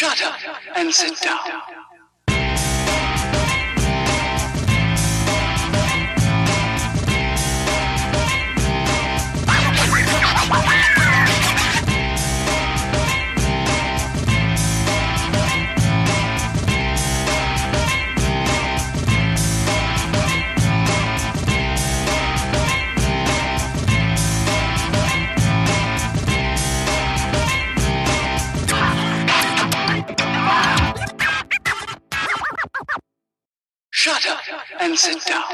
Shut up and sit down. Shut up and sit down.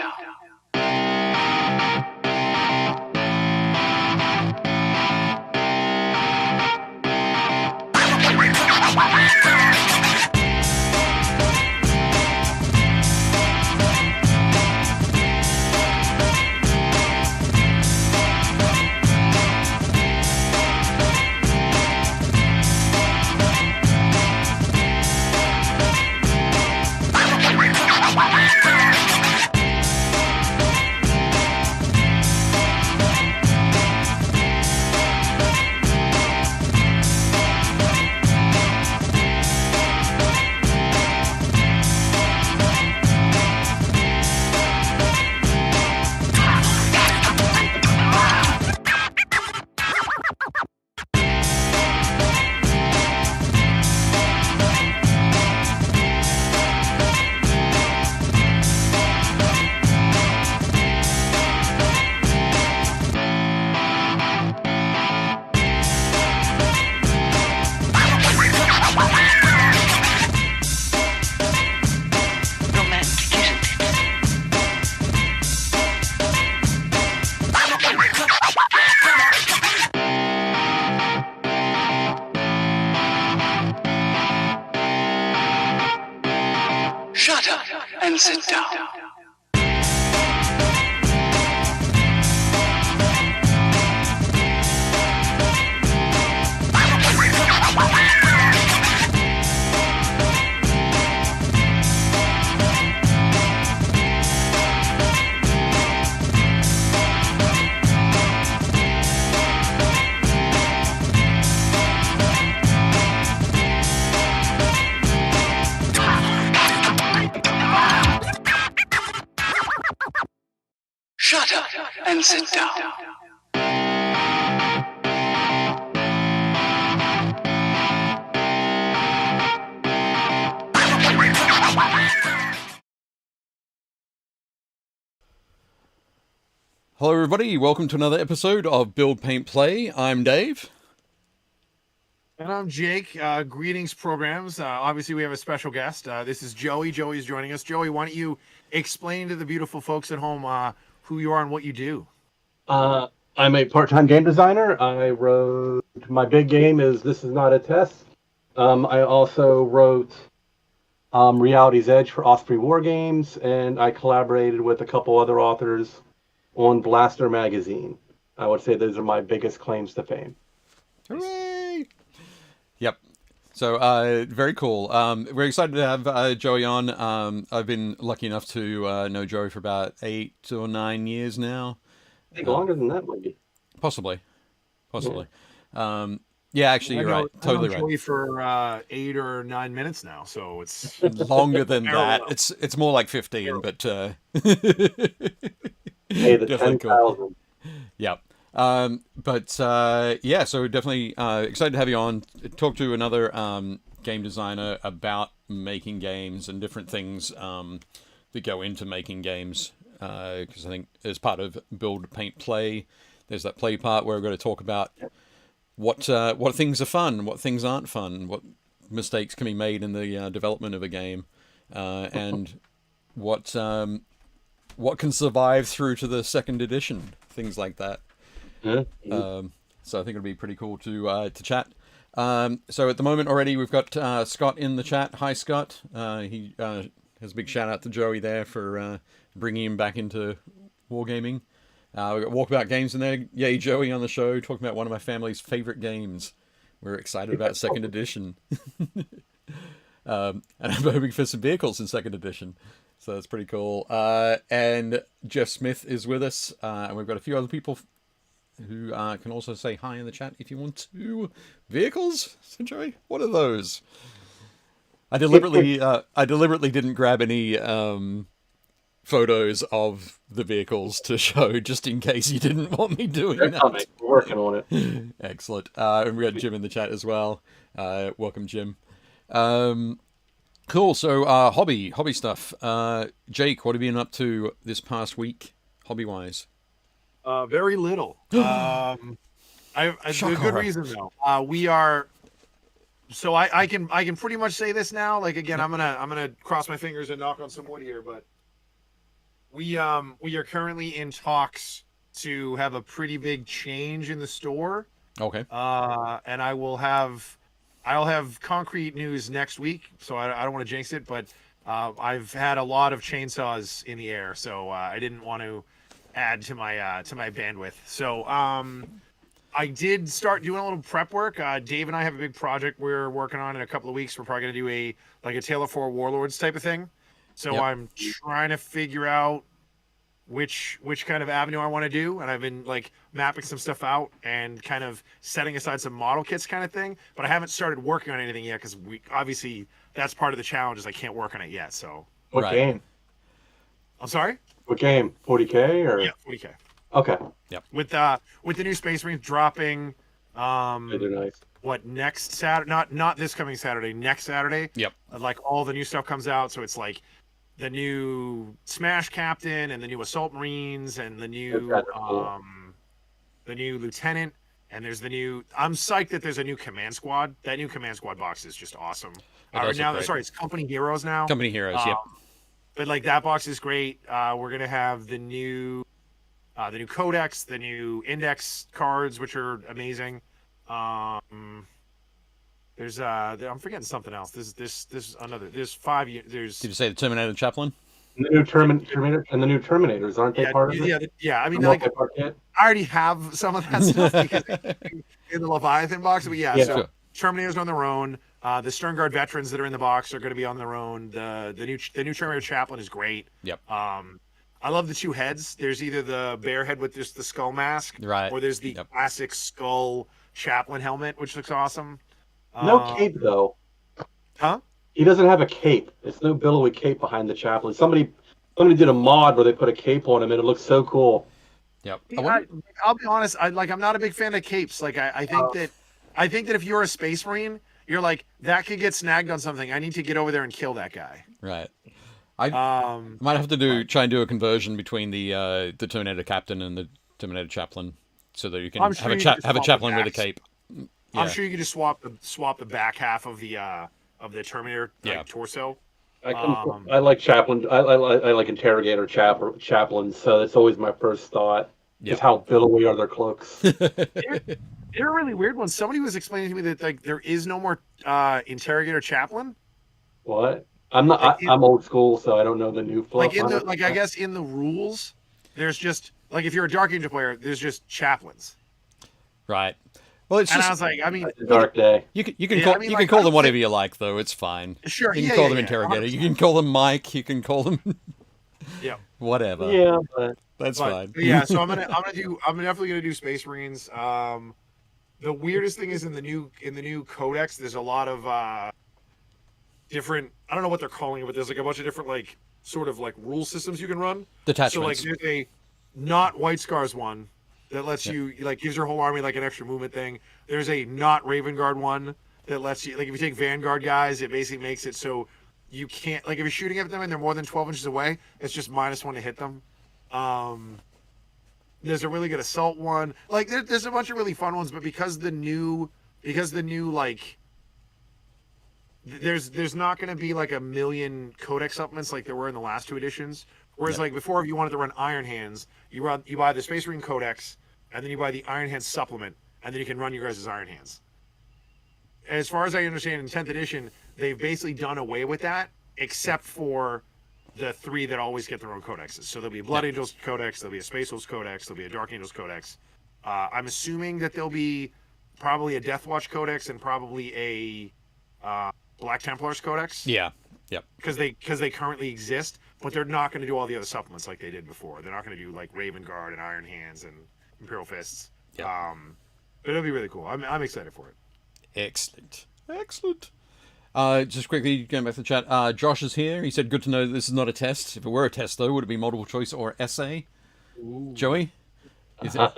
Shut up and sit down. Shut up and sit down. Hello everybody, welcome to another episode of Build, Paint, Play. I'm Dave. And I'm Jake. Greetings, programs. Obviously, we have a special guest. This is Joey. Joey's joining us. Joey, why don't you explain to the beautiful folks at home who you are and what you do? I'm a part-time game designer. I wrote, my big game is This Is Not a Test. I also wrote Reality's Edge for Osprey War Games, and I collaborated with a couple other authors on Blaster Magazine. I would say those are my biggest claims to fame. Hooray! Yep. So, very cool. We're excited to have Joey on. I've been lucky enough to know Joey for about 8 or 9 years now. I think longer than that, maybe. Possibly. Yeah, actually, you're right. Totally right. Joey for 8 or 9 minutes now, so it's longer than that. It's more like 15, but hey, the 10,000. Cool. Yep. Yeah, so definitely excited to have you on. Talk to another game designer about making games and different things that go into making games. Because I think as part of Build, Paint, Play, there's that play part where we're going to talk about what things are fun, what things aren't fun, what mistakes can be made in the development of a game, and what can survive through to the second edition, things like that. So I think it'll be pretty cool to chat. So at the moment already we've got Scott in the chat. Hi Scott. He has a big shout out to Joey there for bringing him back into wargaming. We've got Walkabout Games in there. Yay, Joey on the show talking about one of my family's favorite games. We're excited about second edition. And I'm hoping for some vehicles in second edition. So that's pretty cool. And Jeff Smith is with us. And we've got a few other people who can also say hi in the chat if you want to. Vehicles? So Joey, what are those? I deliberately didn't grab any photos of the vehicles to show, just in case you didn't want me doing They're that. coming. We're working on it. Excellent. And we got Jim in the chat as well. Welcome, Jim. Cool. So hobby stuff. Jake, what have you been up to this past week, hobby wise? Very little. The good reason though. We are. So I can pretty much say this now. Like again, I'm gonna cross my fingers and knock on some wood here, but we are currently in talks to have a pretty big change in the store. Okay. And I'll have concrete news next week. So I don't want to jinx it, but I've had a lot of chainsaws in the air, so I didn't want to add to my bandwidth. So I did start doing a little prep work. Dave and I have a big project we're working on in a couple of weeks. We're probably going to do a Tale of Four Warlords type of thing. So Yep. I'm trying to figure out which kind of avenue I want to do. And I've been like mapping some stuff out and kind of setting aside some model kits kind of thing. But I haven't started working on anything yet because obviously that's part of the challenge is I can't work on it yet. So What Right. game? I'm sorry? What game? 40K or? Yeah, 40K. Okay. With the new Space Marines dropping They're nice. what next Saturday, not this coming Saturday, next Saturday. Yep. Like all the new stuff comes out, so it's like the new Smash Captain and the new Assault Marines and the new That's cool. the new Lieutenant, and there's the new. I'm psyched that there's a new Command Squad. That new Command Squad box is just awesome. It does look great. Sorry, it's Company Heroes now. Company Heroes. Yep. But like that box is great. We're gonna have the new Codex, the new Index cards, which are amazing. There's I'm forgetting something else. This another. There's 5 years. There's Did you say the Terminator Chaplain? And the new Terminator and the new Terminators, aren't they part of it? yeah. I mean, The like multi-part kit? I already have some of that stuff because in the Leviathan box. But yeah, so Sure. Terminators on their own. The Sternguard veterans that are in the box are going to be on their own. The new Terminator Chaplain is great. Yep. I love the 2 heads. There's either the bear head with just the skull mask, Right. or there's the Yep. classic skull chaplain helmet, which looks awesome. No cape though. Huh? He doesn't have a cape. It's no billowy cape behind the chaplain. Somebody did a mod where they put a cape on him, and it looks so cool. Yep. I'll be honest. I'm not a big fan of capes. Like I think that if you're a Space Marine, you're like that could get snagged on something. I need to get over there and kill that guy. Right. I might have to try and do a conversion between the Terminator Captain and the Terminator Chaplain, so that you can have a chaplain with a cape. Yeah. I'm sure you could just swap the back half of the Terminator torso. I like chaplain. I like interrogator chaplains. So that's always my first thought. Yep. Is how billowy are their cloaks? They're a really weird one. Somebody was explaining to me that like there is no more interrogator chaplain. What? I'm not. I'm old school, so I don't know the new fluff. I guess in the rules, there's just like if you're a Dark Angel player, there's just chaplains. Right. Well, it's And just. I was like, I mean, Dark Day. You can Yeah, call I mean, you like, can call I them don't whatever think- you like, though. It's fine. Sure, You can yeah, call yeah, them yeah, interrogator. 100%. You can call them Mike. You can call them Yeah. whatever. Yeah, but That's fine. But yeah, so I'm definitely gonna do Space Marines. The weirdest thing is in the new Codex, there's a lot of different. I don't know what they're calling it, but there's like a bunch of different like sort of like rule systems you can run. Detachments. So like there's a not White Scars one that lets you like gives your whole army like an extra movement thing. There's a not Raven Guard one that lets you like if you take Vanguard guys, it basically makes it so you can't like if you're shooting at them and they're more than 12 inches away, it's just -1 to hit them. There's a really good assault one. Like there's a bunch of really fun ones, but because the new like there's not going to be like a million Codex supplements like there were in the last 2 editions. Whereas like before, if you wanted to run Iron Hands, you buy the Space Marine Codex, and then you buy the Iron Hands supplement, and then you can run your guys' Iron Hands. As far as I understand, in 10th edition, they've basically done away with that, except for the 3 that always get their own codexes. So there'll be a Blood Angels Codex, there'll be a Space Wolves Codex, there'll be a Dark Angels Codex. I'm assuming that there'll be probably a Death Watch Codex and probably a Black Templars Codex. Yeah. Yep. Because they currently exist, but they're not going to do all the other supplements like they did before. They're not going to do like Raven Guard and Iron Hands and Imperial Fists. Yeah. But it'll be really cool. I'm excited for it. Excellent. Just quickly going back to the chat. Josh is here. He said, "Good to know that this is not a test. If it were a test, though, would it be multiple choice or essay?" Ooh. Joey, is it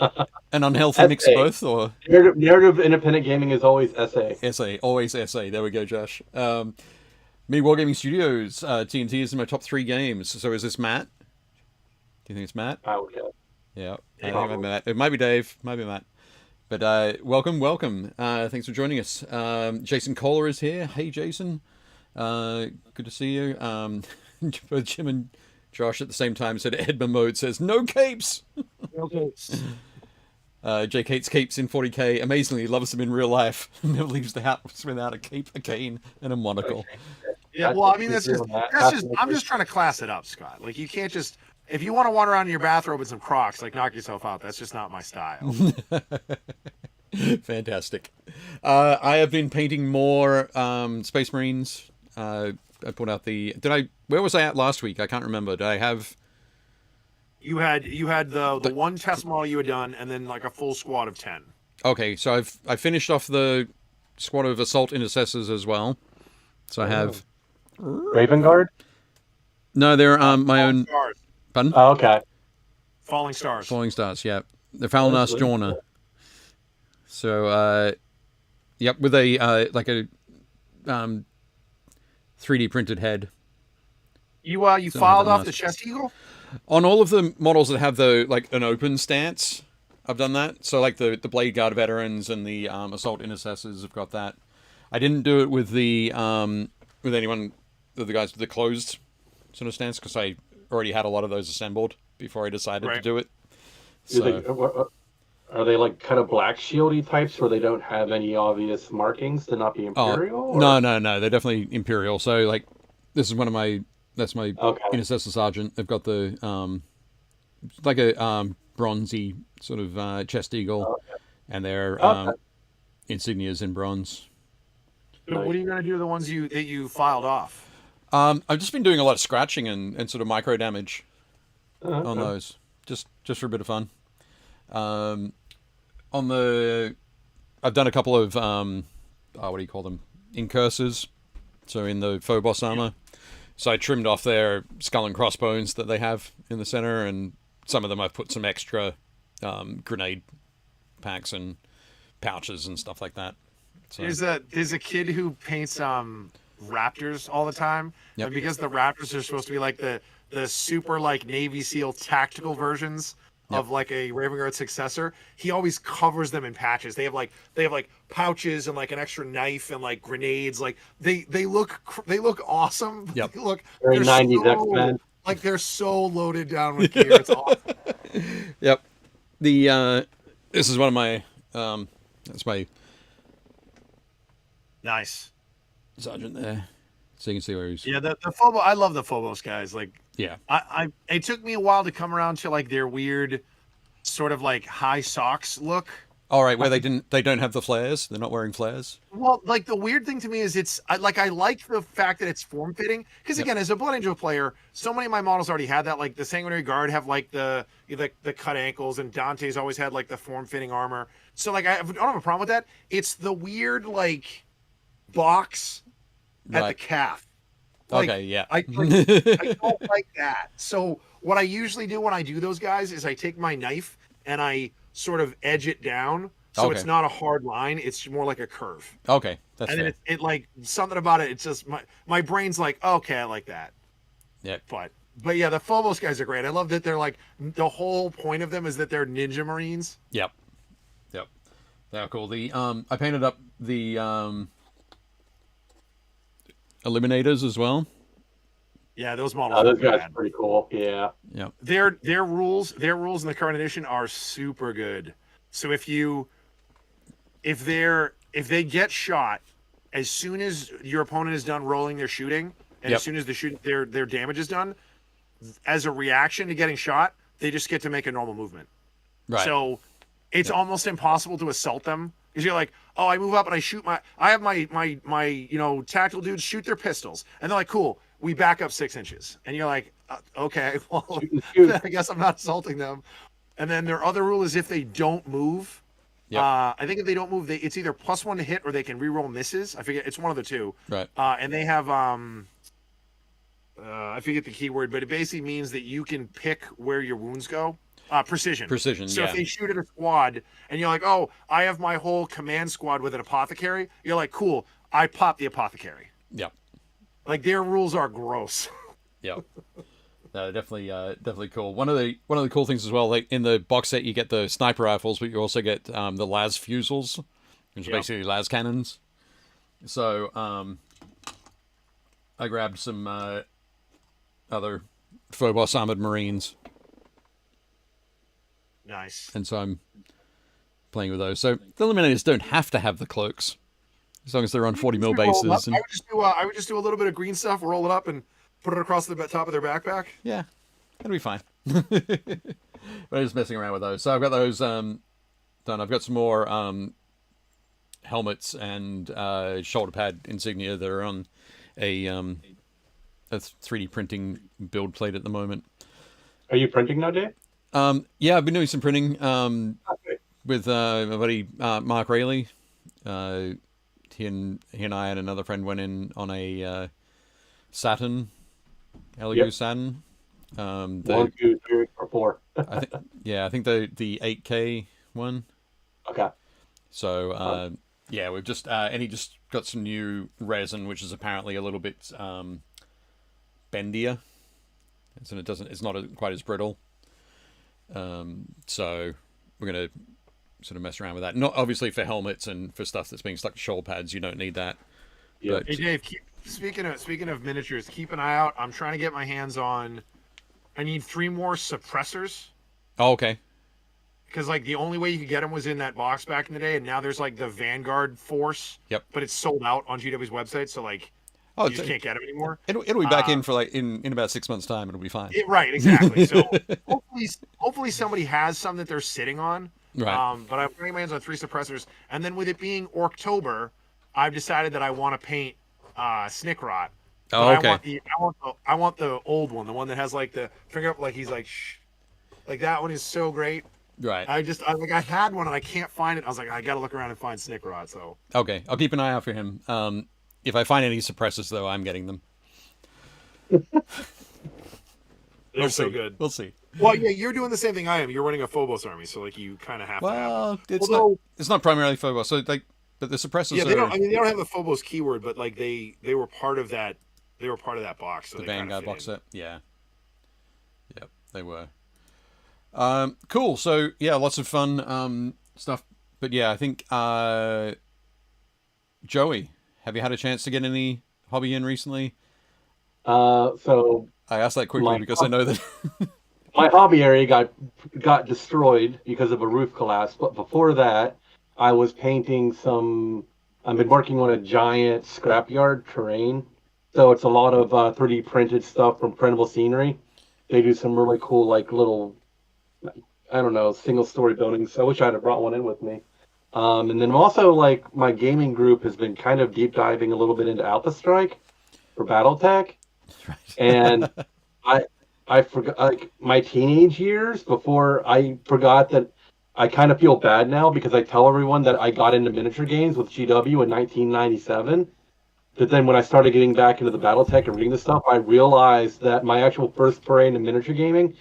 an unhealthy mix of Essay. both, or Narrative independent gaming is always essay. essay? Always essay. There we go, Josh. Me, Wargaming Studios. TNT is in my top 3 games. So is this Matt? Do you think it's Matt? I would guess. Yeah, I think it might be Matt. It might be Dave. Might be Matt. But welcome. Thanks for joining us. Jason Kohler is here. Hey, Jason. Good to see you. Both Jim and Josh at the same time said Edmund Mode says, no capes! Okay. Jake hates capes in 40k. Amazingly, loves them in real life. Never leaves the house without a cape, a cane, and a monocle. Yeah, well, I mean, I'm just trying to class it up, Scott. Like, you can't just, if you want to wander around in your bathrobe with some Crocs, like, knock yourself out. That's just not my style. Fantastic. I have been painting more Space Marines. I put out where was I at last week? I can't remember. Did I have... You had the one test model you had done, and then like a full squad of 10. Okay, so I finished off the squad of Assault Intercessors as well. So I have... Raven Guard? No, they're my own... Stars. Pardon? Oh, okay. Falling Stars. Falling Stars, yeah. They're Falnas Jorna. So, yep, with a, like a 3D printed head. You filed off the chest eagle? On all of the models that have the, like, an open stance, I've done that. So, like, the Blade Guard veterans and the Assault Intercessors have got that. I didn't do it with the, with anyone, with the guys with the closed sort of stance, because I already had a lot of those assembled before I decided to do it. So, are they like kind of black shieldy types where they don't have any obvious markings to not be Imperial? No. They're definitely Imperial. So, like, this is that's my Intercessor Sergeant. They've got the, like a bronzy sort of chest eagle, and their insignias in bronze. What are you going to do to the ones that you filed off? I've just been doing a lot of scratching and sort of micro damage on those, just for a bit of fun. I've done a couple of what do you call them? Incursors. So in the faux boss armor. So I trimmed off their skull and crossbones that they have in the center, and some of them I've put some extra grenade packs and pouches and stuff like that. So. There's a kid who paints raptors all the time, and because the raptors are supposed to be like the super like Navy SEAL tactical versions of like a Raven Guard successor, he always covers them in patches. They have like pouches and like an extra knife and like grenades. Like they look awesome. Yep. They look very 90s X-Men. Like they're so loaded down with gear. It's awesome. Yep. This is one of my that's my nice sergeant there, so you can see where he's. Yeah, the Phobos. I love the Phobos guys. Like, yeah, it took me a while to come around to like their weird, sort of like high socks look. All right, where they don't have the flares. They're not wearing flares. Well, like the weird thing to me is I like the fact that it's form fitting, because again, as a Blood Angel player, so many of my models already had that. Like the Sanguinary Guard have like the cut ankles, and Dante's always had like the form fitting armor. So like I don't have a problem with that. It's the weird like box at the calf. Like, okay, yeah. I don't like that. So what I usually do when I do those guys is I take my knife and I sort of edge it down, so it's not a hard line. It's more like a curve. Okay, that's fair. And then it like something about it. It's just my brain's like, okay, I like that. Yeah. But yeah, the Phobos guys are great. I love that they're like, the whole point of them is that they're Ninja Marines. Yep. They're cool. I painted up the Eliminators as well. Yeah, those models. Those guys are pretty cool. Yeah. Their rules in the current edition are super good. So if they get shot, as soon as your opponent is done rolling their shooting, and as soon as their damage is done, as a reaction to getting shot, they just get to make a normal movement. Right. So it's almost impossible to assault them, because you're like, oh, I move up and I have my tactical dudes shoot their pistols, and they're like, cool, we back up 6 inches, and you're like, okay, well, I guess I'm not assaulting them. And then their other rule is if they don't move, Yep. I think if they don't move, it's either +1 to hit or they can reroll misses. I forget. It's one of the two. Right. And they have I forget the keyword, but it basically means that you can pick where your wounds go. Precision. Precision. So Yeah. if they shoot at a squad and you're like, oh, I have my whole command squad with an apothecary, you're like, cool, I pop the apothecary. Yep. Like their rules are gross. Yep. No, definitely cool. One of the cool things as well, like in the box set, you get the sniper rifles, but you also get the las fusils, which are basically las cannons. So I grabbed some other Phobos armored marines, Nice. and so I'm playing with those. So the eliminators don't have to have the cloaks, as long as they're on 40 mil bases. And, I would just do a little bit of green stuff, roll it up, and put it across the top of their backpack. yeah, it'll be fine. But I'm just messing around with those. So I've got those done. I've got some more helmets and shoulder pad insignia that are on a 3D printing build plate at the moment. Are you printing now, Dave? Yeah, I've been doing some printing Okay. with my buddy Mark Rayleigh. He and I and another friend went in on a Saturn, LU Yep. Saturn. 1, 2, 3, or 4. I think the 8K one. Okay. So yeah, we've just and he just got some new resin, which is apparently a little bit bendier, so it's not quite as brittle. So we're gonna sort of mess around with that. Not obviously for helmets and for stuff that's being stuck to shoulder pads, you don't need that. Yeah. But Hey Dave, speaking of miniatures, keep an eye out. I'm trying to get my hands on. I need 3 more suppressors oh, okay, because like the only way you could get them was in that box back in the day, and now there's like the Vanguard Force. Yep. But it's sold out on GW's website, so like oh, you just can't get them anymore. it'll be back in for like in about 6 months' time. It'll be fine. Right, exactly. So hopefully somebody has some that they're sitting on. Right. But I'm getting my hands on 3 suppressors, and then with it being October, I've decided that I want to paint Snickrot. Oh, But okay. I want the old one, the one that has like the finger up, like he's like shh, like that one is so great. Right. I had one and I can't find it. I was like, I gotta look around and find Snickrot. So Okay. I'll keep an eye out for him. If I find any suppressors, though, I'm getting them. they're so see. good. We'll see. Well, yeah, you're doing the same thing I am. You're running a Phobos army, so like you kind of have to have. Well, it's Although- not primarily Phobos. So like, but the suppressors Yeah, are they don't. I mean, they don't have the Phobos keyword, but like they were part of that. They were part of that box. So the they kinda Vanguard fit box in. set. Yeah. Yep, they were. Cool. So yeah, lots of fun stuff. But yeah, I think Joey, have you had a chance to get any hobby in recently? So I asked that quickly My because I know that. my hobby area got destroyed because of a roof collapse. But before that, I was painting some. I've been working on a giant scrapyard terrain. So it's a lot of 3D printed stuff from printable scenery. They do some really cool, like little, I don't know, single story buildings. I wish I'd have brought one in with me. And then also, like, my gaming group has been kind of deep diving a little bit into Alpha Strike for BattleTech. And I forgot, like, my teenage years before I forgot that I kind of feel bad now because I tell everyone that I got into miniature games with GW in 1997. But then when I started getting back into the BattleTech and reading this stuff, I realized that my actual first foray into miniature gaming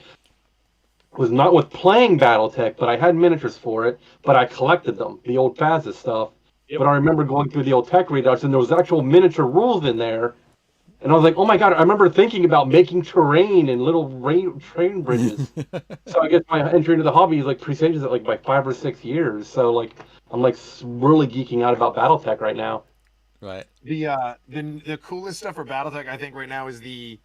was not with playing BattleTech, but I had miniatures for it, but I collected them, the old Faz's stuff. Yep. But I remember going through the old tech readouts, and there was actual miniature rules in there. And I was like, oh my God, I remember thinking about making terrain and little train bridges. So I guess my entry into the hobby is like presages it like by 5 or 6 years. So like I'm like really geeking out about BattleTech right now. Right. The coolest stuff for BattleTech I think right now is the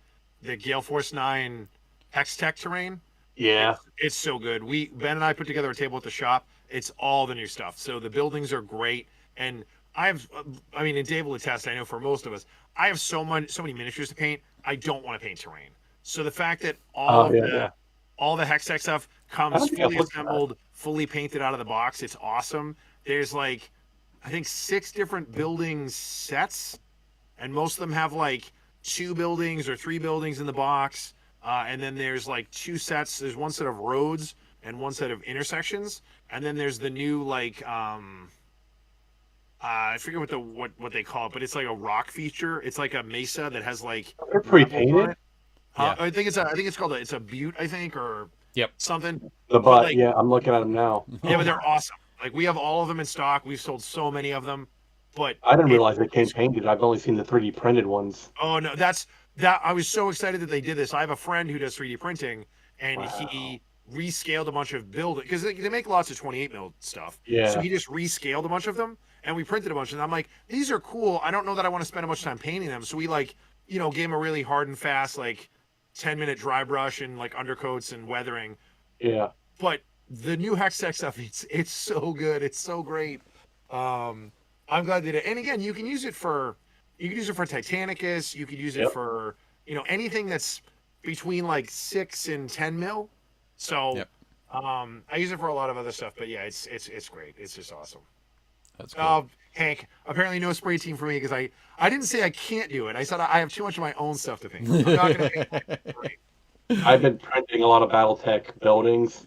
Gale Force 9 Hex Tech terrain. Yeah. It's so good. Ben and I put together a table at the shop. It's all the new stuff. So the buildings are great, and and Dave will attest. I know for most of us, I have so many miniatures to paint. I don't want to paint terrain. So the fact that all the Hex Tech stuff comes fully assembled, fully painted out of the box, it's awesome. There's like, I think 6 different building sets, and most of them have like 2 buildings or 3 buildings in the box. And then there's like 2 sets. There's one set of roads, and one set of intersections, and then there's the new like I forget what they call it, but it's like a rock feature. It's like a mesa that has like They're levels on pre-painted. it. Yeah. I think it's called it's a butte, I think, or Yep. something. The But, butt, like, yeah, I'm looking at them now. yeah, but they're awesome. Like we have all of them in stock. We've sold so many of them. But I didn't realize they came painted. I've only seen the 3D printed ones. oh no, that I was so excited that they did this. I have a friend who does 3D printing, and Wow. he rescaled a bunch of buildings because they make lots of 28 mil stuff. Yeah. So he just rescaled a bunch of them, and we printed a bunch. And I'm like, these are cool. I don't know that I want to spend a bunch of time painting them. So we like, gave him a really hard and fast 10-minute dry brush and like undercoats and weathering. Yeah. But the new Hextech stuff, it's so good. It's so great. I'm glad they did it. And again, you can use it for Titanicus. You could use it for anything that's between like 6 and 10 mil. So I use it for a lot of other stuff. But yeah, it's great. It's just awesome. That's cool. Hank, apparently no spray team for me because I didn't say I can't do it. I said I have too much of my own stuff to paint. I'm not going to paint spray. I've been printing a lot of BattleTech buildings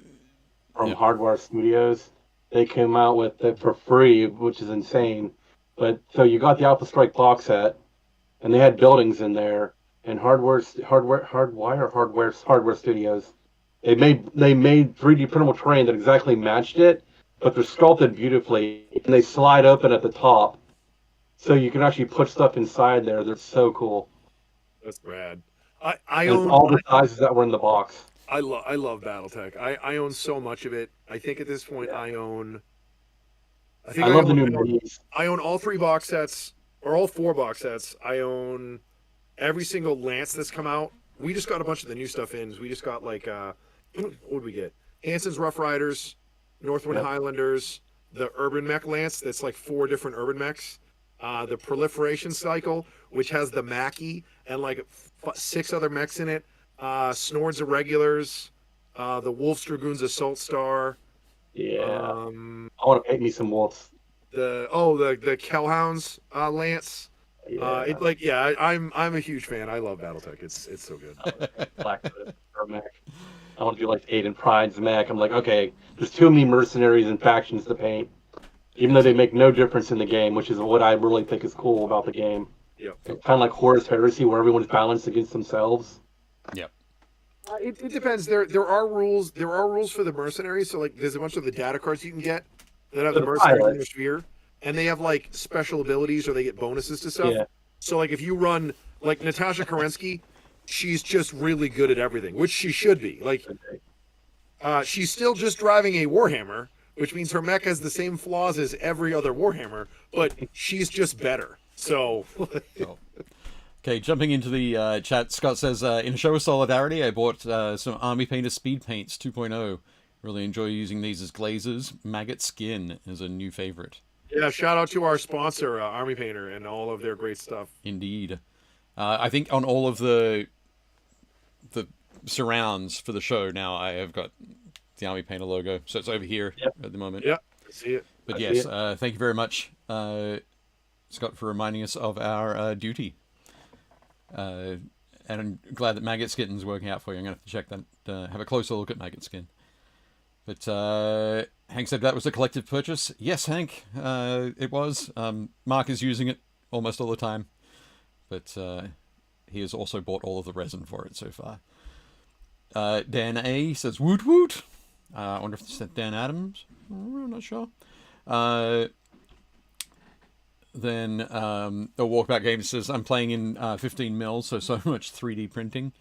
from Hardware Studios. They came out with it for free, which is insane. But so you got the Alpha Strike box set, and they had buildings in there. And Hardware Studios, they made 3D printable terrain that exactly matched it, but they're sculpted beautifully, and they slide open at the top, so you can actually put stuff inside there. They're so cool. That's rad. I own all the sizes that were in the box. I love BattleTech. I own so much of it. I think at this point I love the new minis. I own all 3 box sets, or all 4 box sets. I own every single Lance that's come out. We just got a bunch of the new stuff in. We just got what did we get? Hanson's Rough Riders, Northwind Highlanders, the Urban Mech Lance that's like 4 different Urban Mechs. The Proliferation Cycle, which has the Mackie and like 6 other mechs in it. Snords Irregulars, the Wolf's Dragoons Assault Star. Yeah. I want to paint me some wolves. The Kellhounds Lance. Yeah. I'm a huge fan. I love BattleTech. It's so good. Blackfoot mech. I want to do like Aiden Pride's mech. I'm like, okay, there's too many mercenaries and factions to paint. Even though they make no difference in the game, which is what I really think is cool about the game. Yep. Kind of like Horus Heresy, where everyone's balanced against themselves. Yep. It depends. There are rules. There are rules for the mercenaries. So like, there's a bunch of the data cards you can get that have the mercenaries in their sphere, and they have like special abilities or they get bonuses to stuff. Yeah. So like, if you run like Natasha Kerensky, she's just really good at everything, which she should be. Like, she's still just driving a Warhammer, which means her mech has the same flaws as every other Warhammer, but she's just better. So. Okay, jumping into the chat, Scott says, in a show of solidarity, I bought some Army Painter Speed Paints 2.0. Really enjoy using these as glazes. Maggot Skin is a new favorite. Yeah, shout out to our sponsor, Army Painter, and all of their great stuff. Indeed. I think on all of the surrounds for the show now, I have got the Army Painter logo. So it's over here at the moment. Yep, I see it. But yes, thank you very much, Scott, for reminding us of our duty. And I'm glad that Maggot Skin's working out for you. I'm going to have to check that, have a closer look at Maggot Skin. But Hank said that was a collective purchase. Yes, Hank, it was. Mark is using it almost all the time. But he has also bought all of the resin for it so far. Dan A says, woot woot. I wonder if it's Dan Adams. I'm not sure. Then the Walkabout Game says, I'm playing in 15 mil, so much 3D printing.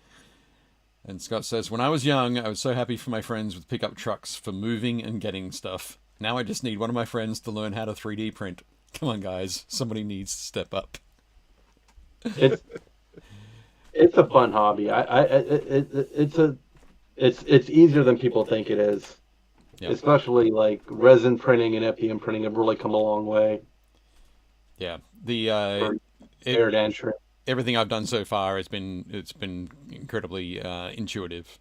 And Scott says, when I was young, I was so happy for my friends with pickup trucks for moving and getting stuff. Now I just need one of my friends to learn how to 3D print. Come on, guys. Somebody needs to step up. It's a fun hobby. It's easier than people think it is. Yep. Especially like resin printing and FDM printing have really come a long way. Yeah, everything I've done so far has been incredibly intuitive.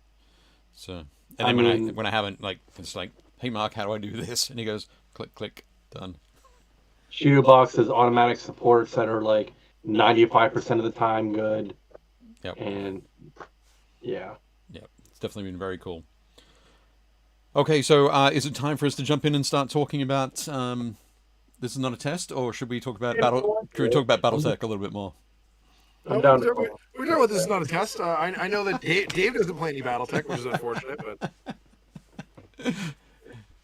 So, and then when I haven't, like, it's like, hey Mark, how do I do this? And he goes, click, click, done. Shoebox has automatic supports that are like 95% of the time good. Yep. And yeah. Yep. It's definitely been very cool. Okay, so is it time for us to jump in and start talking about This Is Not a Test, or should we talk about Should we talk about BattleTech a little bit more? I'm down to We're talking about this is not a test. I know that Dave doesn't play any BattleTech, which is unfortunate, but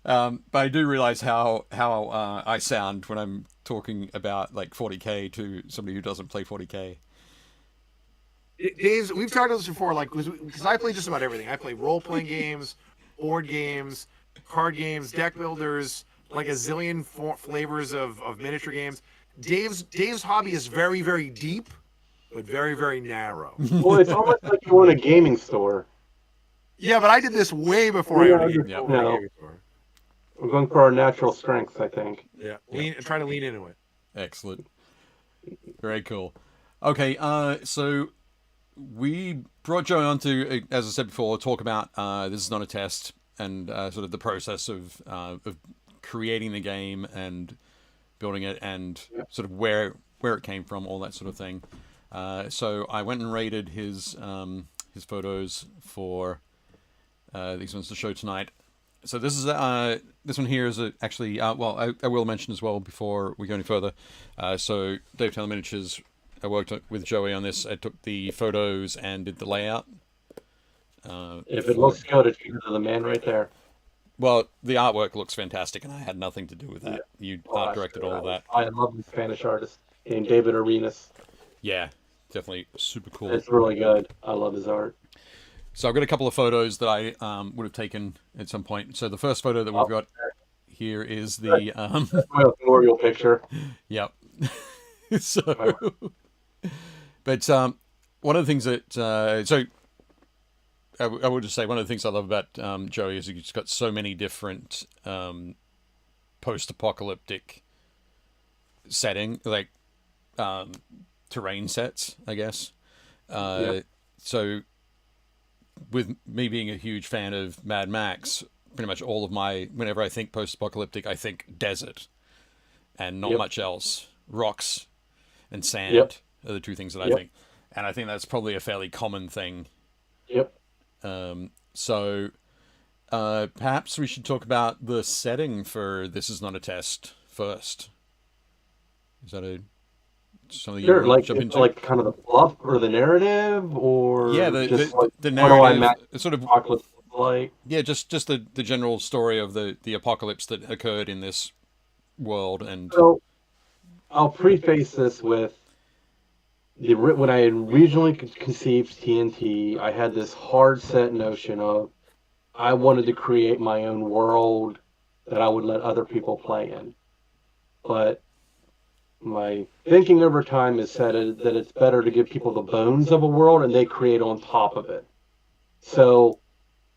But I do realize how I sound when I'm talking about like 40k to somebody who doesn't play 40k. Dave's. We've talked about this before, like because I play just about everything. I play role-playing games, board games, card games, deck builders, like a zillion flavors of miniature games. Dave's hobby is very, very deep, but very, very narrow. Well, it's almost like you own a gaming store. Yeah, but I did this way before I owned a Yeah. gaming store. We're going for our natural strengths, I think. Yeah, try to lean into it. Excellent. Very cool. Okay, so we brought Joey on to, as I said before, talk about This Is Not a Test and sort of the process of creating the game and building it and sort of where it came from, all that sort of thing. So I went and rated his photos for these ones to show tonight. So this is this one here is actually well, I will mention as well before we go any further. So Dave Taylor Miniatures, I worked with Joey on this. I took the photos and did the layout. If it looks good, it's because of the man right there. Well, the artwork looks fantastic, and I had nothing to do with that. Yeah. You art directed all of that. I love the Spanish artist named David Arenas. Yeah, definitely super cool. It's really good. I love his art. So I've got a couple of photos that I would have taken at some point. So the first photo that we've got here is the My memorial picture. Yep. So, but one of the things that so I would just say one of the things I love about Joey is he's got so many different post-apocalyptic setting, like terrain sets, I guess. So with me being a huge fan of Mad Max, pretty much all of whenever I think post-apocalyptic, I think desert and not much else. Rocks and sand are the two things that I think. And I think that's probably a fairly common thing. Yep. So perhaps we should talk about the setting for This Is Not a Test first. Is that something Sure, you like jump it's into? like kind of the fluff or the narrative, or Yeah, just like, the what do I narrative, imagine sort of, apocalypse look like? yeah, just the general story of the apocalypse that occurred in this world. And So I'll preface this with when I originally conceived TNT, I had this hard set notion of I wanted to create my own world that I would let other people play in. But my thinking over time has said that it's better to give people the bones of a world and they create on top of it. So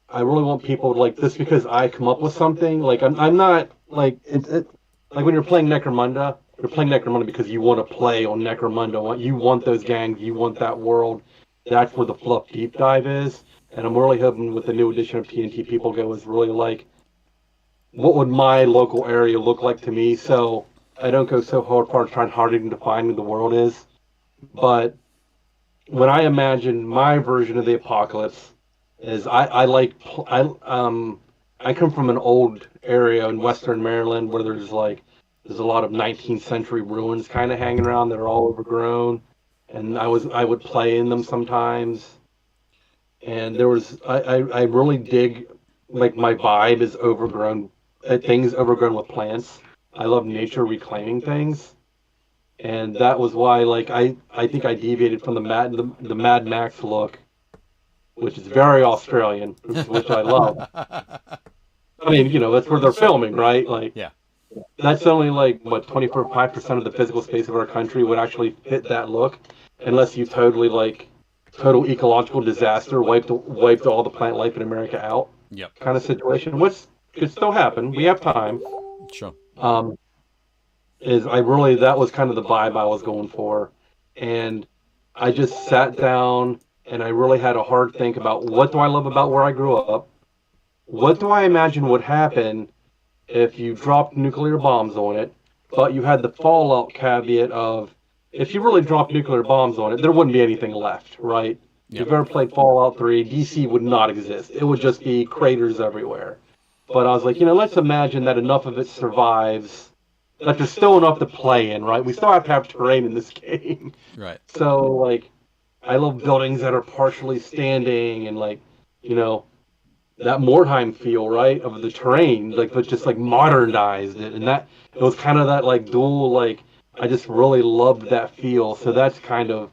I really want people to like this because I come up with something. Like I'm not like like when you're playing Necromunda, you're playing Necromunda because you want to play on Necromunda. You want those gangs, you want that world. That's where the fluff deep dive is. And I'm really hoping with the new edition of TNT, people go is really like, what would my local area look like to me? So I don't go so hard trying harder to define who the world is. But when I imagine my version of the apocalypse is I come from an old area in Western Maryland where there's a lot of 19th century ruins kind of hanging around that are all overgrown, and I would play in them sometimes. And I really dig, like, my vibe is overgrown, things overgrown with plants. I love nature reclaiming things, and that was why, like, I think I deviated from the Mad Max look, which is very Australian, which I love. I mean, that's where they're filming, right? Like, yeah, that's only like what 25% of the physical space of our country would actually fit that look, unless you total ecological disaster wiped all the plant life in America out. Yep. Kind of situation, which could still happen. We have time. Sure. That was kind of the vibe I was going for, and I just sat down and I really had a hard think about what do I love about where I grew up, what do I imagine would happen if you dropped nuclear bombs on it, but you had the fallout caveat of if you really dropped nuclear bombs on it, there wouldn't be anything left, right? If you've ever played Fallout 3, DC would not exist. It would just be craters everywhere. But I was like, let's imagine that enough of it survives, that there's still enough to play in, right? We still have to have terrain in this game. Right. So, like, I love buildings that are partially standing and, like, that Mordheim feel, right, of the terrain, like, but just, like, modernized it. And that, it was kind of that, like, dual, like, I just really loved that feel. So that's kind of,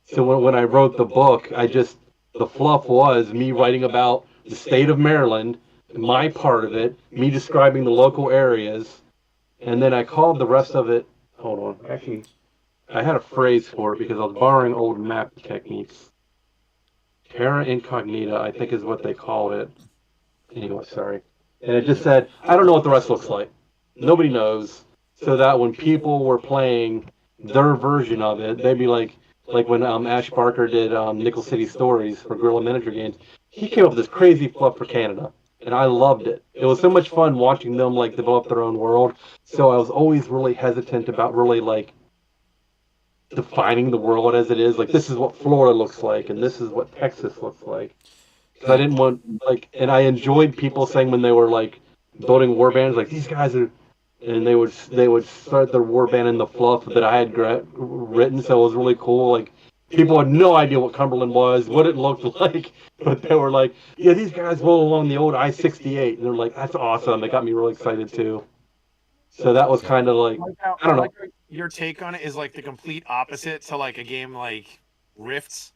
so when I wrote the book, the fluff was me writing about the state of Maryland, my part of it, me describing the local areas, and then I called the rest of it, hold on, actually, I had a phrase for it because I was borrowing old map techniques. Terra Incognita, I think is what they called it. Anyway, sorry. And it just said, I don't know what the rest looks like. Nobody knows. So that when people were playing their version of it, they'd be like when Ash Barker did Nickel City Stories for Guerrilla Miniature Games, he came up with this crazy fluff for Canada. And I loved it. It was so much fun watching them, like, develop their own world. So I was always really hesitant about really, like, defining the world as it is. Like, this is what Florida looks like, and this is what Texas looks like. Because I didn't want, like, and I enjoyed people saying when they were, like, building war bands, like, these guys are, and they would start their war band in the fluff that I had written, so it was really cool. Like, people had no idea what Cumberland was, what it looked like, but they were like, yeah, these guys roll along the old I-68, and they're like, that's awesome. It got me really excited, too. So that was kind of like, I don't know. Your take on it is like the complete opposite to like a game like Rifts.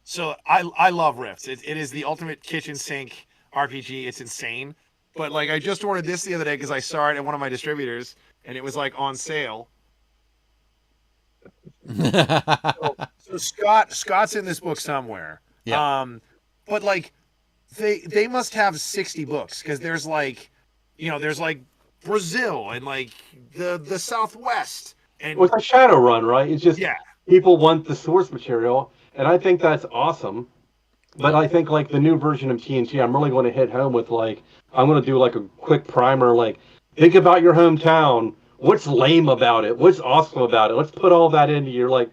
So I love Rifts. It is the ultimate kitchen sink RPG. It's insane. But like I just ordered this the other day because I saw it at one of my distributors and it was like on sale. So Scott's in this book somewhere. Yeah. But like they must have 60 books because there's like there's like Brazil and like the Southwest and With a Shadowrun, right? It's just people want the source material, and I think that's awesome. But I think like the new version of TNT, I'm really going to hit home with like I'm going to do like a quick primer, like think about your hometown. What's lame about it? What's awesome about it? Let's put all that into your like,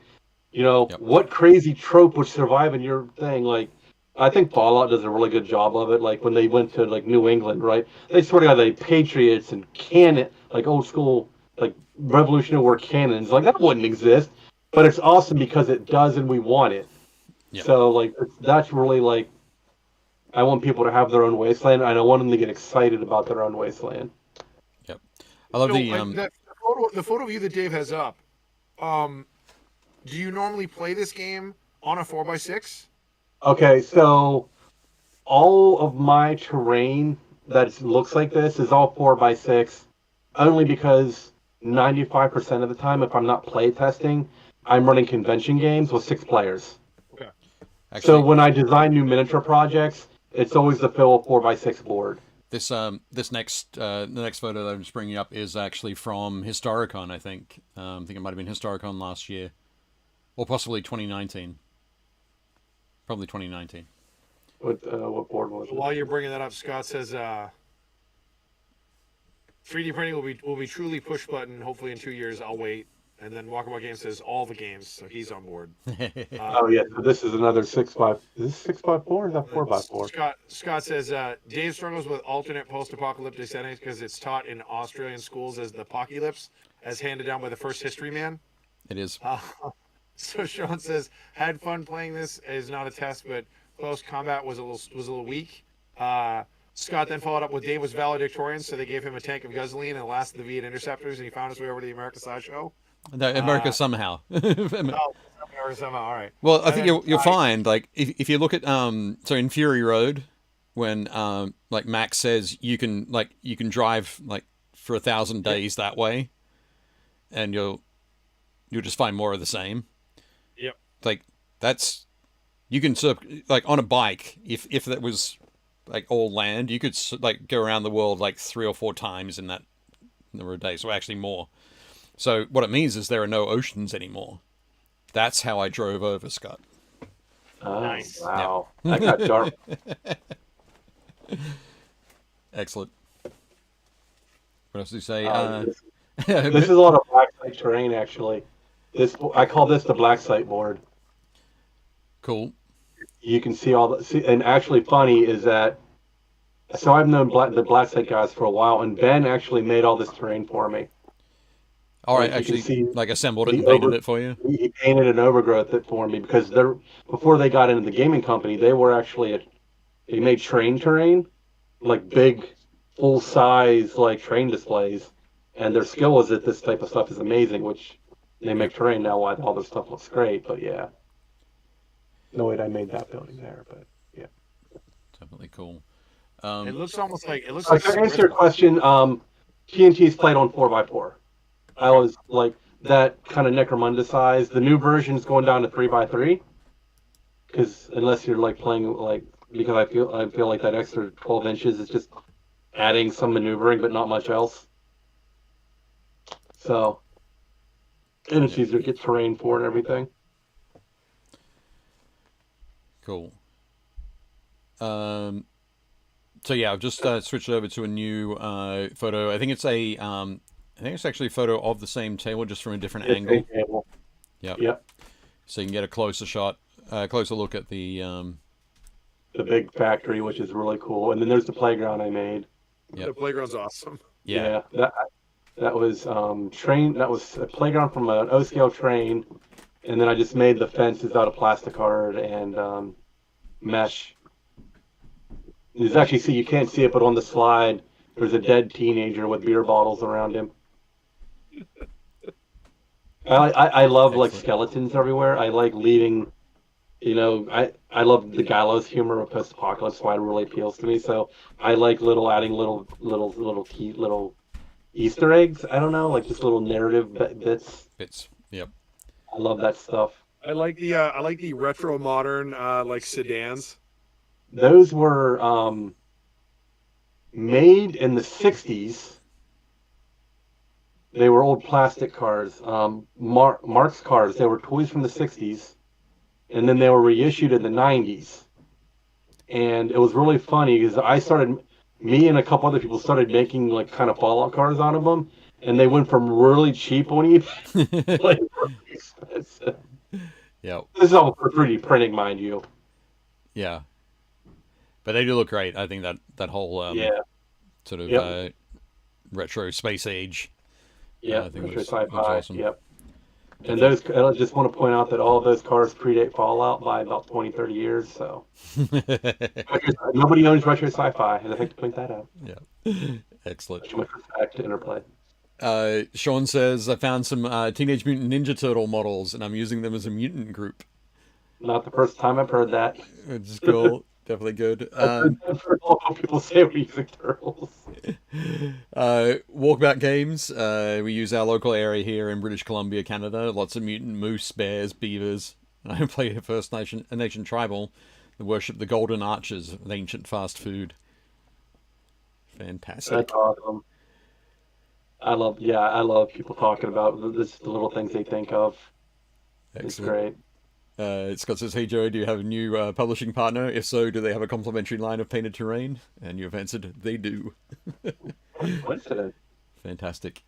what crazy trope would survive in your thing? Like, I think Fallout does a really good job of it. Like when they went to like New England, right? They sort of got like Patriots and cannon, like old school, like Revolutionary War cannons. Like that wouldn't exist, but it's awesome because it does, and we want it. Yep. So like that's really like, I want people to have their own wasteland, and I want them to get excited about their own wasteland. Yep, I love the photo view that Dave has up. Do you normally play this game on a 4x6? Okay, so all of my terrain that looks like this is all 4x6, only because 95% of the time, if I'm not play testing, I'm running convention games with 6 players. Okay. Actually, So when I design new miniature projects, it's always the fill 4x6 board. this next the next photo that I'm just bringing up is actually from Historicon. I think it might have been Historicon last year, or possibly 2019. Probably 2019. What board was it? While you're bringing that up, Scott says 3D printing will be truly push button. Hopefully in 2 years, I'll wait. And then Walkabout Games says all the games, so he's on board. Oh yeah, so this is another 6x. Is this 6x4 or is that 4x4? Scott says Dave struggles with alternate post-apocalyptic settings because it's taught in Australian schools as the apocalypse, as handed down by the first history man. It is. So Sean says had fun playing this. Is not a test, but close combat was a little weak. Scott then followed up with Dave was valedictorian, so they gave him a tank of gasoline and lasted the Viet interceptors, and he found his way over to the America Sideshow. No, America somehow. America somehow. All right. Well, I think you'll find like if you look at so in Fury Road, when like Max says you can drive like for 1,000 days that way, and you'll just find more of the same. Yep. Like that's you can like on a bike if that was like all land, you could like go around the world like 3 or 4 times in that number of days, or actually more. So what it means is there are no oceans anymore. That's how I drove over, Scott. Oh, nice. Wow. That got dark. Excellent. What else did you say? This is a lot of black site terrain, actually. I call this the black site board. Cool. You can see all the... and actually funny is that So I've known the Black Site guys for a while, and Ben actually made all this terrain for me. All right, Like you can actually, see like assembled it the and painted over it for you. he painted an overgrowth it for me because they're before they got into the gaming company, they were actually they made train terrain, like big full size like train displays, and their skill is at this type of stuff is amazing, which they make Yep. terrain now. Why all their stuff looks great, but yeah. No wait, I made that building there, but yeah. Definitely cool. It looks almost like it looks So like to answer your script. question, TNT's played on 4x4. I Okay. was like that kind of Necromunda size. The new version is going down to 3x3 because unless you're like playing like because I feel like that extra 12 inches is just adding some maneuvering but not much else. So and it's Yep. easier to get terrain for and everything. Cool. So yeah, I've just switched over to a new photo. I think it's actually a photo of the same table, just from a different It's angle. a table. Yep. Yep. So you can get a closer shot, closer look at the. The big factory, which is really cool, and then there's the playground I made. Yep. The playground's awesome. Yeah. That was train. That was a playground from an O scale train, and then I just made the fences out of plastic card and mesh. There's actually see you can't see it, but on the slide there's a dead teenager with beer bottles around him. I love like Excellent. skeletons everywhere. I like leaving. I love the gallows humor of post-apocalypse. Why it really appeals to me. So I like adding little Easter eggs. I don't know, like just little narrative bits. Bits. Yep. I love that stuff. I like the retro modern like sedans. Those were made in the '60s. They were old plastic cars, Marx cars. They were toys from the '60s, and then they were reissued in the '90s. And it was really funny because me and a couple other people started making like kind of Fallout cars out of them, and they went from really cheap on eBay, like really expensive. Yep. This is all for 3D printing, mind you. Yeah. But they do look great. I think that whole Yeah. sort of Yep. retro space age Yep. thing Retro looks sci-fi. awesome. Yep. And Definitely. I just want to point out that all of those cars predate Fallout by about 20, 30 years. So nobody owns retro sci-fi, and I think to point that out. Yeah. Excellent. Too much respect to Interplay. Sean says, I found some Teenage Mutant Ninja Turtle models and I'm using them as a mutant group. Not the first time I've heard that. Which is cool. Definitely good. I've heard all people say we're using turtles. Walkabout Games. We use our local area here in British Columbia, Canada. Lots of mutant moose, bears, beavers. And I play a Nation tribal that worship the golden arches of ancient fast food. Fantastic. That's awesome. I love people talking about the little things they think of. It's Excellent. great. Scott says, hey Joey, do you have a new publishing partner? If so, do they have a complimentary line of painted terrain? And you've answered, they do. Coincidence. Fantastic.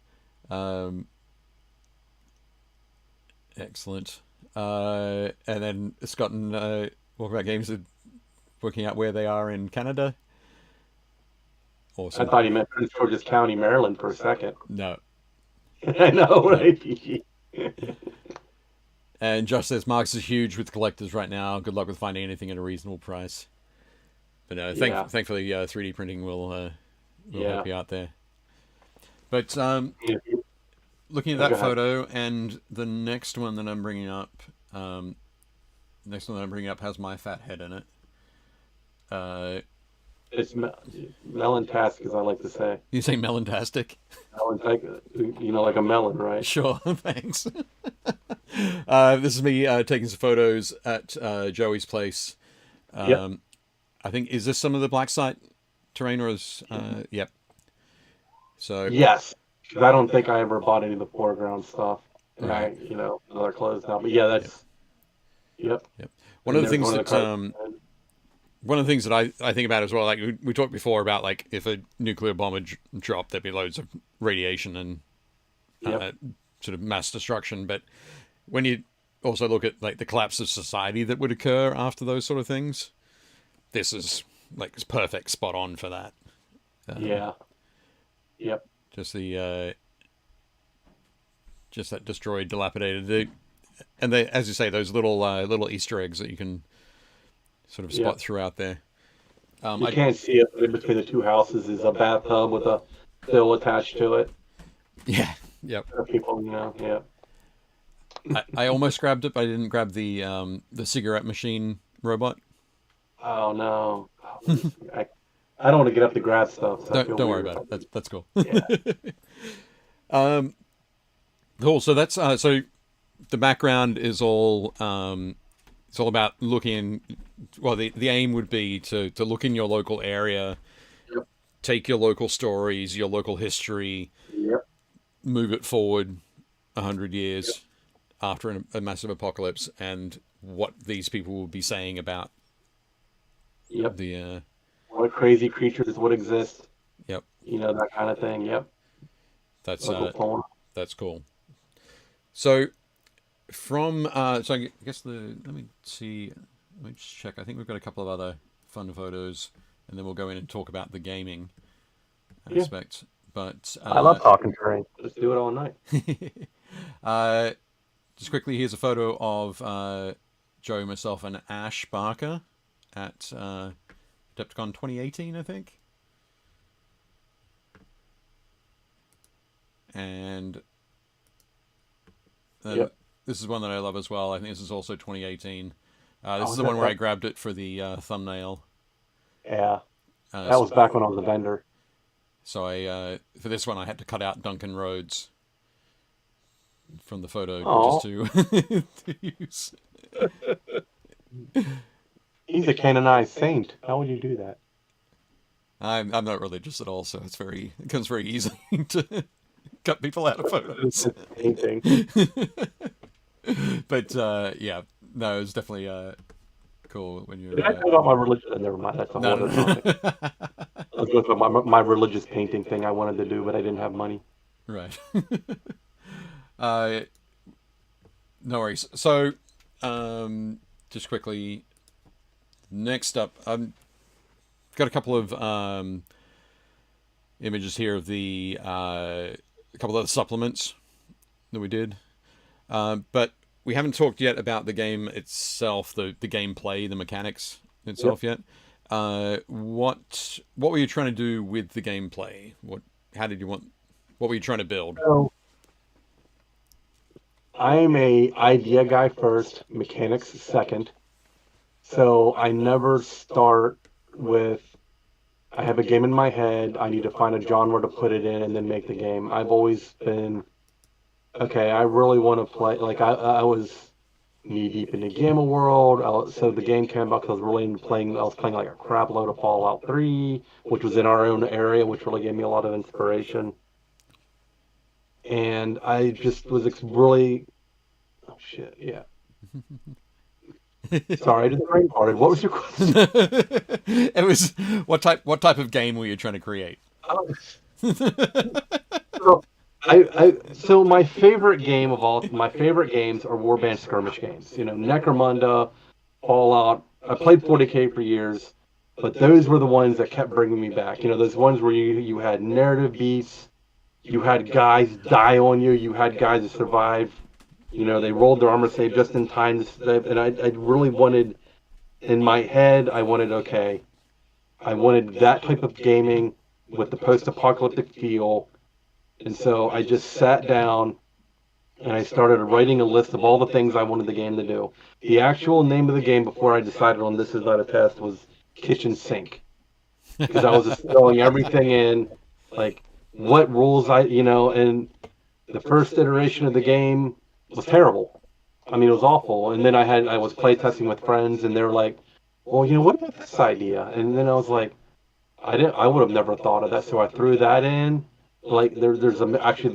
Excellent. And then Scott and Walkabout Games are working out where they are in Canada. I Awesome. thought he meant Prince George's County, Maryland for a second. No. I know, right? And Josh says, Marks is huge with collectors right now. Good luck with finding anything at a reasonable price. But no, Yeah. thankfully 3D printing will Yeah. help you out there. But Yeah. looking at Go that ahead. photo and the next one that I'm bringing up, has my fat head in it. It's melon-tastic, as I like to say. You say melantastic? Like a melon, right? Sure, thanks. This is me taking some photos at Joey's place. Yep. I think, is this some of the black site terrain or is, yep. So, Yes, because I don't think I ever bought any of the foreground stuff. And right. they're closed now. But yeah, that's, yep. One of the things that, one of the things that I think about as well, like we talked before about like if a nuclear bomb had dropped, there'd be loads of radiation and sort of mass destruction. But when you also look at like the collapse of society that would occur after those sort of things, this is like it's perfect, spot on for that. Yeah. Yep. Just the just that destroyed, dilapidated, and they, as you say, those little Easter eggs that you can sort of spot throughout there. You can't see it, but in between the two houses is a bathtub with a fill attached to it. Yeah. Yep. For people, I almost grabbed it, but I didn't grab the cigarette machine robot. Oh no. I don't want to get up to grab stuff. So Don't worry about it. That's cool. Yeah. Cool. So that's so the background is all it's all about looking. Well, the aim would be to look in your local area, take your local stories, your local history, move it forward 100 years after a massive apocalypse, and what these people will be saying about the what crazy creatures would exist. Yep. That kind of thing. Yep. That's cool. So from so I guess let me see. Let me just check. I think we've got a couple of other fun photos, and then we'll go in and talk about the gaming aspect. But I love talking terrain. Let's do it all night. Just quickly, here's a photo of Joe, myself, and Ash Barker at Adepticon 2018, I think. And this is one that I love as well. I think this is also 2018. This is the one where I grabbed it for the thumbnail. Yeah, that was back when I was a vendor. So for this one, I had to cut out Duncan Rhodes from the photo just to use. He's a canonized saint. How would you do that? I'm not religious at all, so it comes very easily to cut people out of photos. But no, it's definitely cool when you're. Did I talk about my religion? Never mind. That's a whole other topic. I was going through my religious painting thing I wanted to do, but I didn't have money. Right. No worries. So, just quickly, next up, I've got a couple of images here of a couple of the supplements that we did, but we haven't talked yet about the game itself, the gameplay, the mechanics itself yet. What were you trying to do with the gameplay? What were you trying to build? So, I'm a idea guy first, mechanics second. So I never start with, I have a game in my head, I need to find a genre to put it in and then make the game. I've always been, okay, I really want to play, like I was knee deep in the Gamma world, so the game came out because I was playing like a crap load of Fallout 3, which was in our own area, which really gave me a lot of inspiration. And I just was really, oh shit, yeah. Sorry, I just brain farted. What was your question? It was what type of game were you trying to create? So my favorite games are warband skirmish games. Necromunda, Fallout. I played 40K for years, but those were the ones that kept bringing me back. Those ones where you had narrative beats, you had guys die on you, you had guys that survive. They rolled their armor save just in time, and I really wanted, in my head, I wanted that type of gaming with the post-apocalyptic feel. And so I just sat down and I started writing a list of all the things I wanted the game to do. The actual name of the game before I decided on This Is Not a Test was Kitchen Sink. Because I was just throwing everything in, like what rules and the first iteration of the game was terrible. I mean, it was awful. And then I was playtesting with friends and they were like, well, what about this idea? And then I was like, I would have never thought of that. So I threw that in. Like there's actually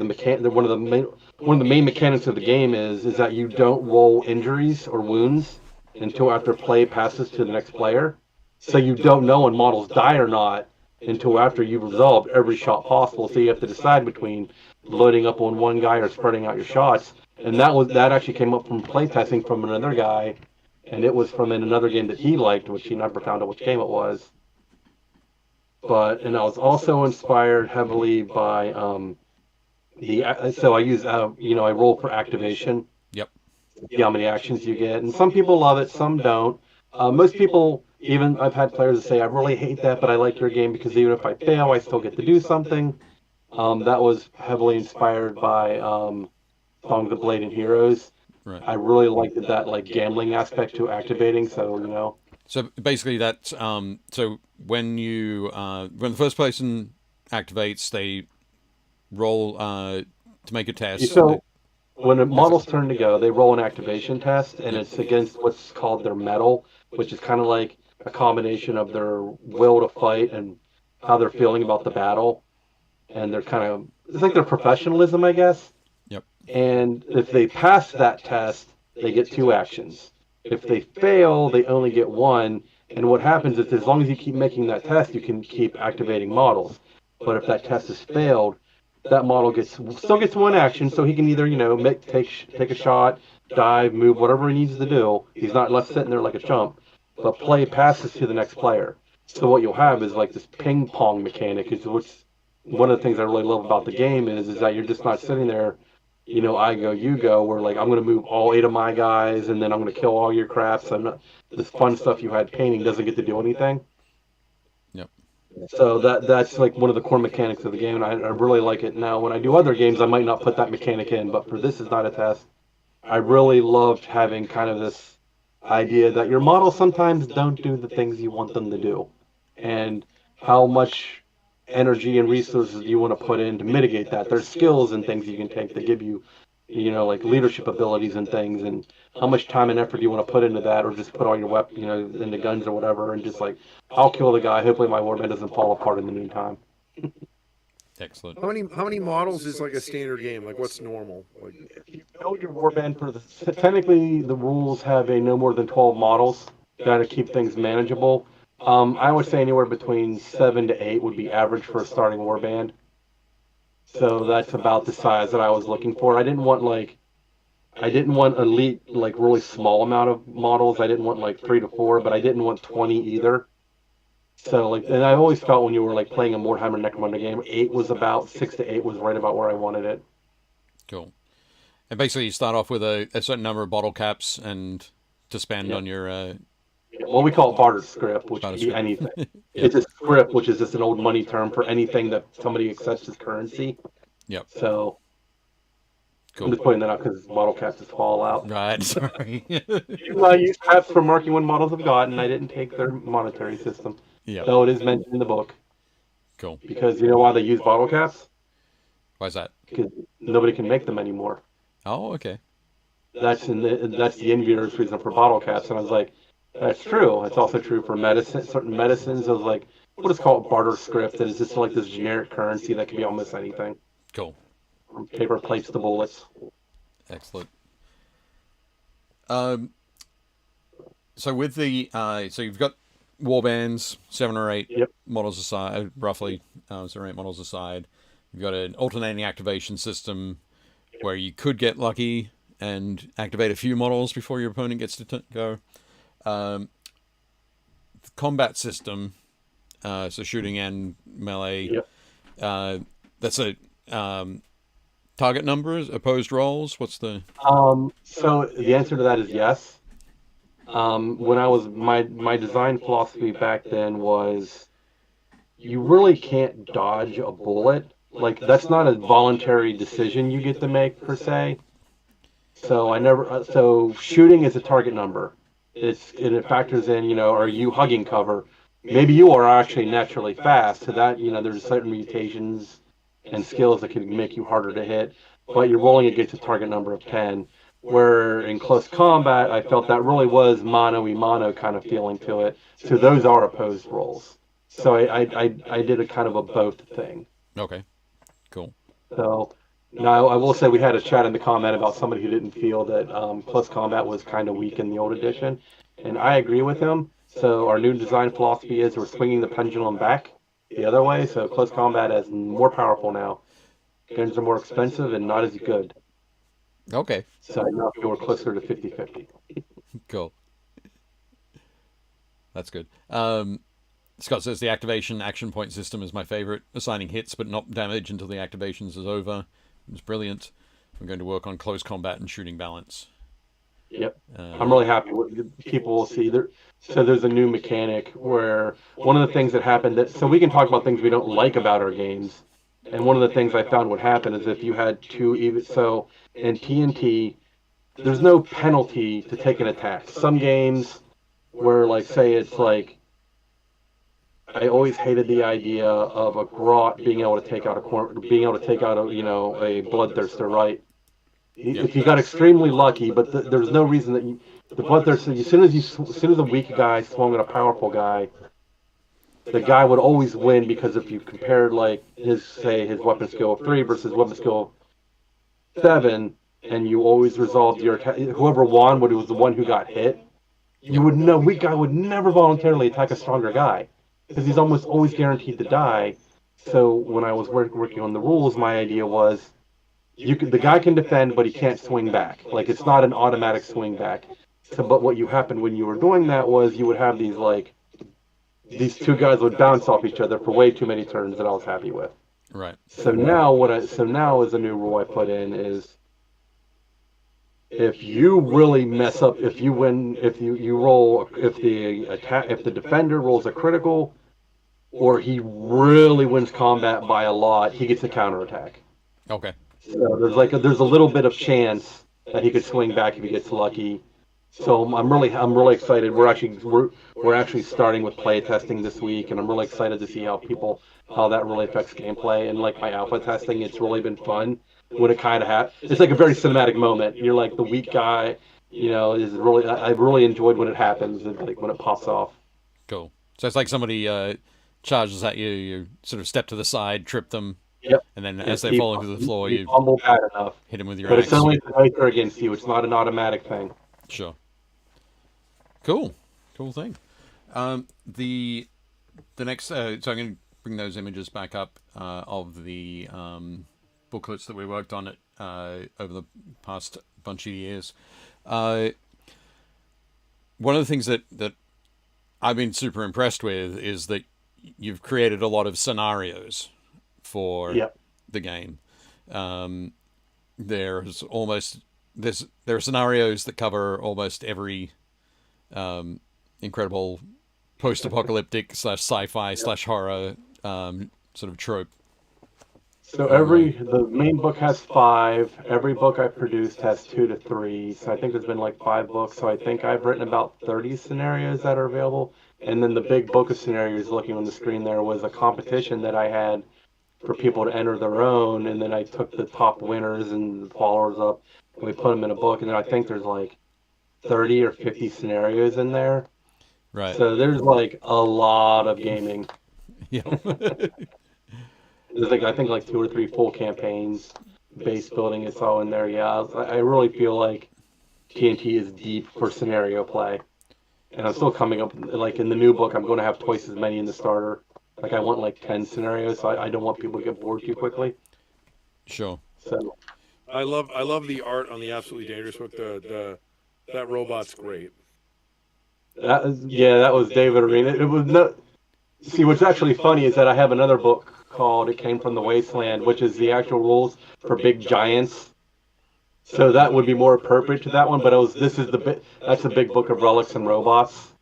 one of the main mechanics of the game is that you don't roll injuries or wounds until after play passes to the next player. So you don't know when models die or not until after you've resolved every shot possible. So you have to decide between loading up on one guy or spreading out your shots. And that actually came up from playtesting from another guy, and it was from another game that he liked, which he never found out which game it was. and I was also inspired heavily by so I use I roll for activation. Yep. See how many actions you get, and some people love it, some don't. Most people, even I've had players that say, I really hate that, but I like your game because even if I fail, I still get to do something. That was heavily inspired by Songs of Blade and Heroes. Right. I really liked that like gambling aspect to activating. So So basically, that's so when the first person activates, they roll to make a test. so when a model's turn to go, they roll an activation test, and it's against what's called their metal, which is kind of like a combination of their will to fight and how they're feeling about the battle, and it's like their professionalism, I guess. Yep. And if they pass that test, they get 2 actions. If they fail, they only get 1. And what happens is, as long as you keep making that test, you can keep activating models. But if that test is failed, that model still gets 1 action, so he can either take a shot, dive, move, whatever he needs to do. He's not left sitting there like a chump, but play passes to the next player. So what you'll have is like this ping pong mechanic, is which one of the things I really love about the game is that you're just not sitting there, I go, you go, where like I'm going to move all 8 of my guys and then I'm going to kill all your crap. So this fun stuff you had painting doesn't get to do anything. Yep. So that's like one of the core mechanics of the game, and I really like it. Now, when I do other games, I might not put that mechanic in, but for This Is Not a Test, I really loved having kind of this idea that your models sometimes don't do the things you want them to do, and how much energy and resources you want to put in to mitigate that. There's skills and things you can take that give you, like leadership abilities and things, and how much time and effort you want to put into that, or just put all your weapons, into guns or whatever, and just like, I'll kill the guy. Hopefully my warband doesn't fall apart in the meantime. Excellent. How many models is like a standard game? Like what's normal? Like If you build your warband technically the rules have a no more than 12 models. Got to keep things manageable. I would say anywhere between 7 to 8 would be average for a starting warband. So that's about the size that I was looking for. I didn't want elite, like really small amount of models. I didn't want like 3 to 4, but I didn't want 20 either. So like, and I always felt when you were like playing a Warhammer Necromunda game, 6 to 8 was right about where I wanted it. Cool. And basically, you start off with a certain number of bottle caps and to spend on your. Well, we call it barter script, which Barter can be script. anything. Yep. It's a script, which is just an old money term for anything that somebody accepts as currency. Yep. So I'm Cool. just pointing that out because model caps just fall out. Right. Sorry. I use caps for marking when models have gotten. I didn't take their monetary system. Yeah. Though it is mentioned in the book. Cool. Because you know why they use bottle caps? Why's that? Because nobody can make them anymore. Oh, okay. That's the inventor's reason for bottle caps. And I was like, that's true. It's also true for certain medicines. I was like, we'll just call it barter script. And it's just like this generic currency that can be almost anything. Cool. From paper plates to bullets. Excellent. So with the so you've got warbands, 7 or 8 Yep. models aside, roughly 7 or 8 models aside. You've got an alternating activation system where you could get lucky and activate a few models before your opponent gets to go. The combat system, so shooting and melee. Yep. That's a target numbers, opposed rolls. What's the? So the answer to that is yes. When I was my design philosophy back then was, you really can't dodge a bullet. Like, that's not a voluntary decision you get to make per se. So shooting is a target number. It factors in, are you hugging cover? Maybe you are actually naturally fast. So that, there's certain mutations and skills that can make you harder to hit, but you're rolling against a target number of 10. Where in close combat, I felt that really was mano-a-mano kind of feeling to it. So those are opposed rolls. So I did a kind of a both thing. Okay, cool. So now I will say we had a chat in the comment about somebody who didn't feel that close combat was kind of weak in the old edition, and I agree with him. So our new design philosophy is we're swinging the pendulum back the other way. So close combat is more powerful now. Guns are more expensive and not as good. Okay, So now we're closer to 50-50. cool. That's good. Scott says the activation action point system is my favorite, assigning hits but not damage until the activations is over. It's brilliant. I'm going to work on close combat and shooting balance. Yep. I'm really happy with people will see there. So there's a new mechanic where one of the things that happened so we can talk about things we don't like about our games. And one of the things I found would happen is if you had so in TNT, there's no penalty to take an attack. Some games where like say it's like I always hated the idea of a grot being able to take out a a bloodthirster, right? If you got extremely lucky, but there's no reason that the bloodthirster. As soon as a weak guy swung at a powerful guy, the guy would always win because if you compared like his weapon skill of 3 versus weapon skill of 7, and you always resolved your attack, whoever won was the one who got hit. You would know weak guy would never voluntarily attack a stronger guy because he's almost always guaranteed to die. So when I was working on the rules, my idea was the guy can defend, but he can't swing back. Like it's not an automatic swing back. So, but what happened when you were doing that was you would have these two guys would bounce off each other for way too many turns that I was happy with. Right. So now as a new rule I put in is if you really mess up, if the defender rolls a critical, or he really wins combat by a lot, he gets a counterattack. Okay. So there's a little bit of chance that he could swing back if he gets lucky. So I'm really excited. We're actually starting with play testing this week, and I'm really excited to see how that really affects gameplay. And like my alpha testing, it's really been fun when it kind of it's like a very cinematic moment. You're like the weak guy, is really I really enjoyed when it happens, like when it pops off. Cool. So it's like somebody charges at you, you sort of step to the side, trip them. Yep. And then as they fall into the floor, you fumble bad enough. Hit him with your axe. But it's only if they're against you. It's not an automatic thing. Sure. Cool thing. The next, so I'm going to bring those images back up of the booklets that we worked on over the past bunch of years. One of the things that I've been super impressed with is that you've created a lot of scenarios for the game. There are scenarios that cover almost every incredible post-apocalyptic / sci-fi / horror sort of trope. So the main book has 5. Every book I've produced has 2 to 3. So I think there's been like 5 books. So I think I've written about 30 scenarios that are available. And then the big book of scenarios looking on the screen there was a competition that I had for people to enter their own. And then I took the top winners and the followers up and we put them in a book. And then I think there's like 30 or 50 scenarios in there. Right. So there's like a lot of gaming. Yeah. There's I think 2 or 3 full campaigns, base building, it's all in there. Yeah, I really feel like TNT is deep for scenario play. And I'm still coming up, like in the new book, I'm going to have twice as many in the starter. Like I want like 10 scenarios, so I don't want people to get bored too quickly. Sure. So I love the art on the Absolutely Dangerous book. That robot's great. that was David Arena. It was no. See, what's actually funny is that I have another book called "It Came from the Wasteland," which is the actual rules for big giants. So that would be more appropriate to that one. But that's a big book of relics and robots.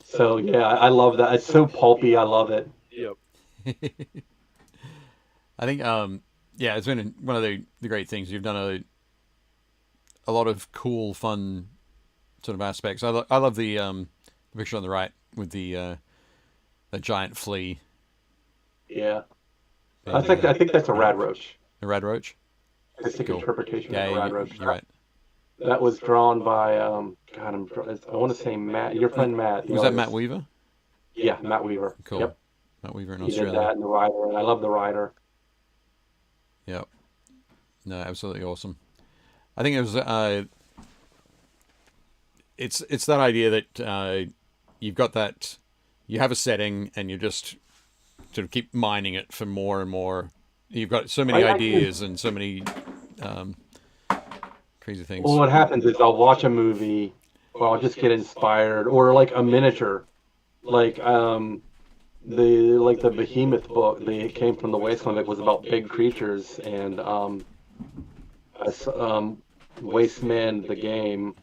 So yeah, I love that. It's so pulpy. I love it. Yep. I think it's been one of the great things. You've done a lot of cool, fun sort of aspects. I love the picture on the right with the giant flea. Yeah, I think that's a rad roach. A rad roach. Artistic interpretation of a rad roach. You're right. That was drawn by I want to say Matt, your friend Matt. Was that Matt Weaver? Yeah, Matt Weaver. Cool. Yep. Matt Weaver in He Australia. did that and the rider, and I love the rider. Yep. No, absolutely awesome. I think it was it's that idea that you've got that you have a setting and you just sort of keep mining it for more and more. You've got so many ideas and so many crazy things. Well, what happens is I'll watch a movie or I'll just get inspired, or like a miniature. Like the Behemoth book, they came from the Wasteland book, was about big creatures, and Wasteman the game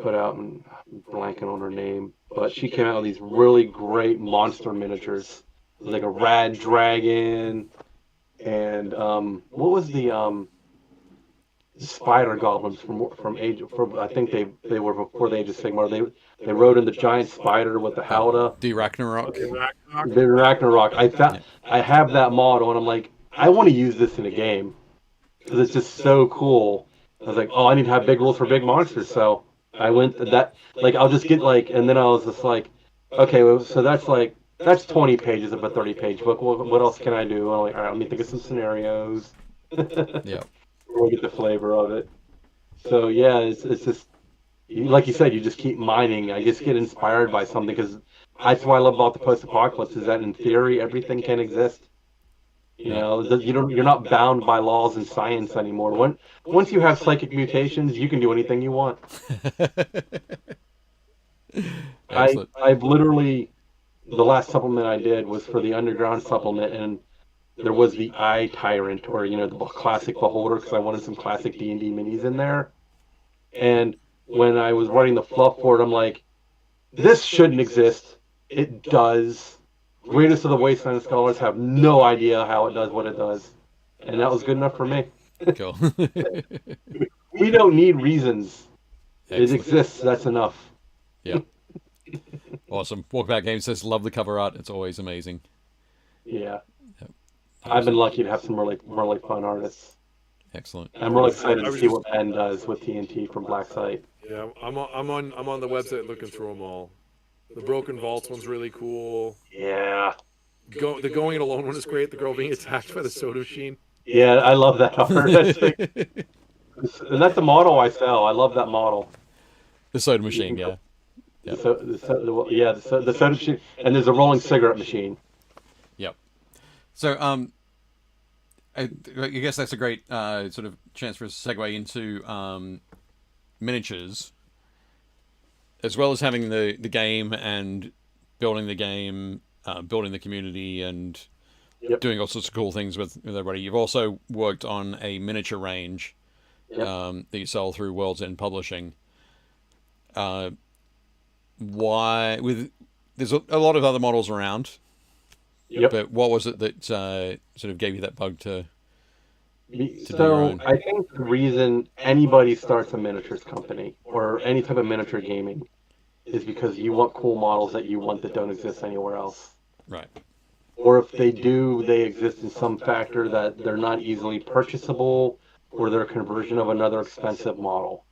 put out, and I'm blanking on her name, but she came out with these really great monster miniatures, like a rad dragon, and what was the spider goblins from I think they were before the Age of Sigmar. They rode in the giant spider with the howdah. The Ragnarok. The Ragnarok. I have that model, and I'm like, I want to use this in a game because it's just so cool. I was like, oh, I need to have big rules for big monsters, so I went to that. Like, I'll just get like, and then I was just like, okay, well, so that's 20 pages of a 30-page book. What else can I do? I'm like, all right, let me think of some scenarios. Yeah. We'll get the flavor of it. So yeah, it's just like you said, you just keep mining. I just get inspired by something because that's why I love about the post-apocalypse is that in theory everything can exist. You know, you're not bound by laws and science anymore. Once you have psychic mutations, you can do anything you want. I've literally the last supplement I did was for the underground supplement, and there was the Eye Tyrant, or the classic Beholder, because I wanted some classic D&D minis in there. And when I was writing the fluff for it, I'm like, this shouldn't exist. It does. Greatest of the Wasteland Scholars have no idea how it does what it does. And that was good enough for me. Cool. We don't need reasons. Excellent. It exists. That's enough. Yeah. Awesome. Walkabout Games says, love the cover art. It's always amazing. Yeah. I've been lucky to have some really fun artists. Excellent. I'm really excited to see what Ben does with TNT from Black Site. Yeah, I'm on the website looking through them all. The Broken Vaults one's really cool. Yeah. The Going It Alone one is great. The girl being attacked by the soda machine. Yeah, I love that art. And that's the model I sell. I love that model. The soda machine, yeah. The soda machine, and there's a rolling cigarette machine. Yep. So, I guess that's a great sort of chance for us to segue into miniatures, as well as having the game and building the game, building the community, and doing all sorts of cool things with everybody. You've also worked on a miniature range that you sell through World's End Publishing. There's a lot of other models around. Yep. But what was it that sort of gave you that bug to do your So own? I think the reason anybody starts a miniatures company or any type of miniature gaming is because you want cool models that you want that don't exist anywhere else. Right. Or if they do, they exist in some factor that they're not easily purchasable, or they're a conversion of another expensive model.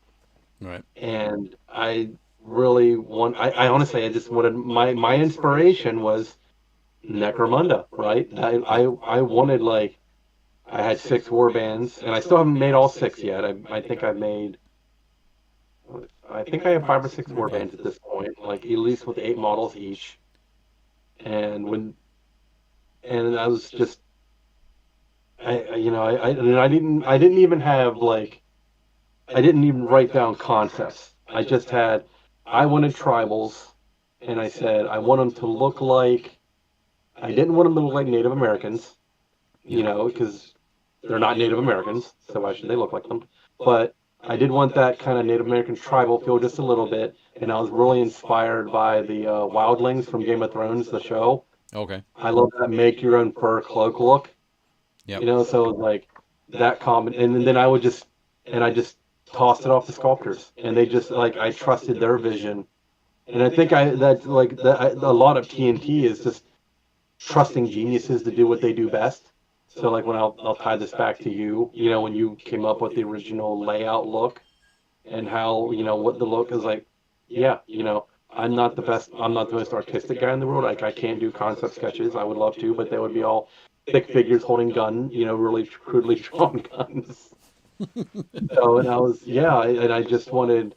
Right. And I honestly, I just wanted, my inspiration was Necromunda, right? I wanted, like, I had 6 warbands, and I still haven't made all 6 yet. I think I have 5 or 6 warbands at this point, like at least with 8 models each. And I was just, I didn't even write down concepts. I wanted tribals, and I said I want them to look like. I didn't want them to look like Native Americans, because they're not Native Americans, so why should they look like them? But I did want that kind of Native American tribal feel just a little bit, and I was really inspired by the wildlings from Game of Thrones, the show. Okay. I love that make your own fur cloak look. Yep. So like that and then I just tossed it off the sculptors, and they just, like, I trusted their vision, and I think a lot of TNT is just trusting geniuses to do what they do best. So, like, when I'll tie this back to you, when you came up with the original layout look and how, what the look is like, I'm not the most artistic guy in the world. Like, I can't do concept sketches. I would love to, but they would be all thick figures holding gun, really crudely drawn guns. So, and I just wanted,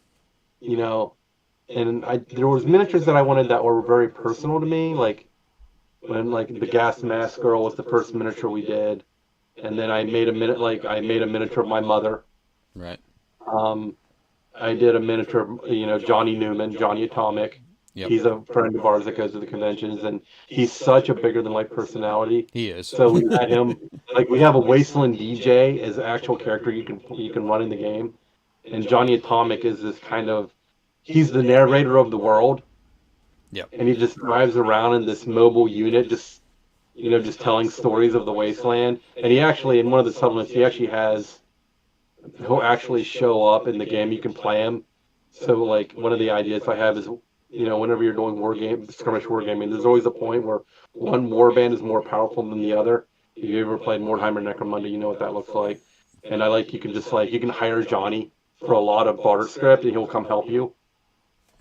there was miniatures that I wanted that were very personal to me, like, when, like, the gas mask girl was the first miniature we did, and then I made a miniature of my mother. Right. I did a miniature of, Johnny Newman, Johnny Atomic. Yep. He's a friend of ours that goes to the conventions, and he's such a bigger than life personality. He is. So we had him, like we have a Wasteland DJ as an actual character you can run in the game, and Johnny Atomic is this kind of, he's the narrator of the world, Yep. and he just drives around in this mobile unit, just telling stories of the wasteland. And he actually, in one of the supplements, he'll actually show up in the game. You can play him. So like one of the ideas I have is, whenever you're doing skirmish wargaming, there's always a point where one warband is more powerful than the other. If you ever played Mordheimer Necromunda, you know what that looks like. And you can hire Johnny for a lot of barter script, and he'll come help you.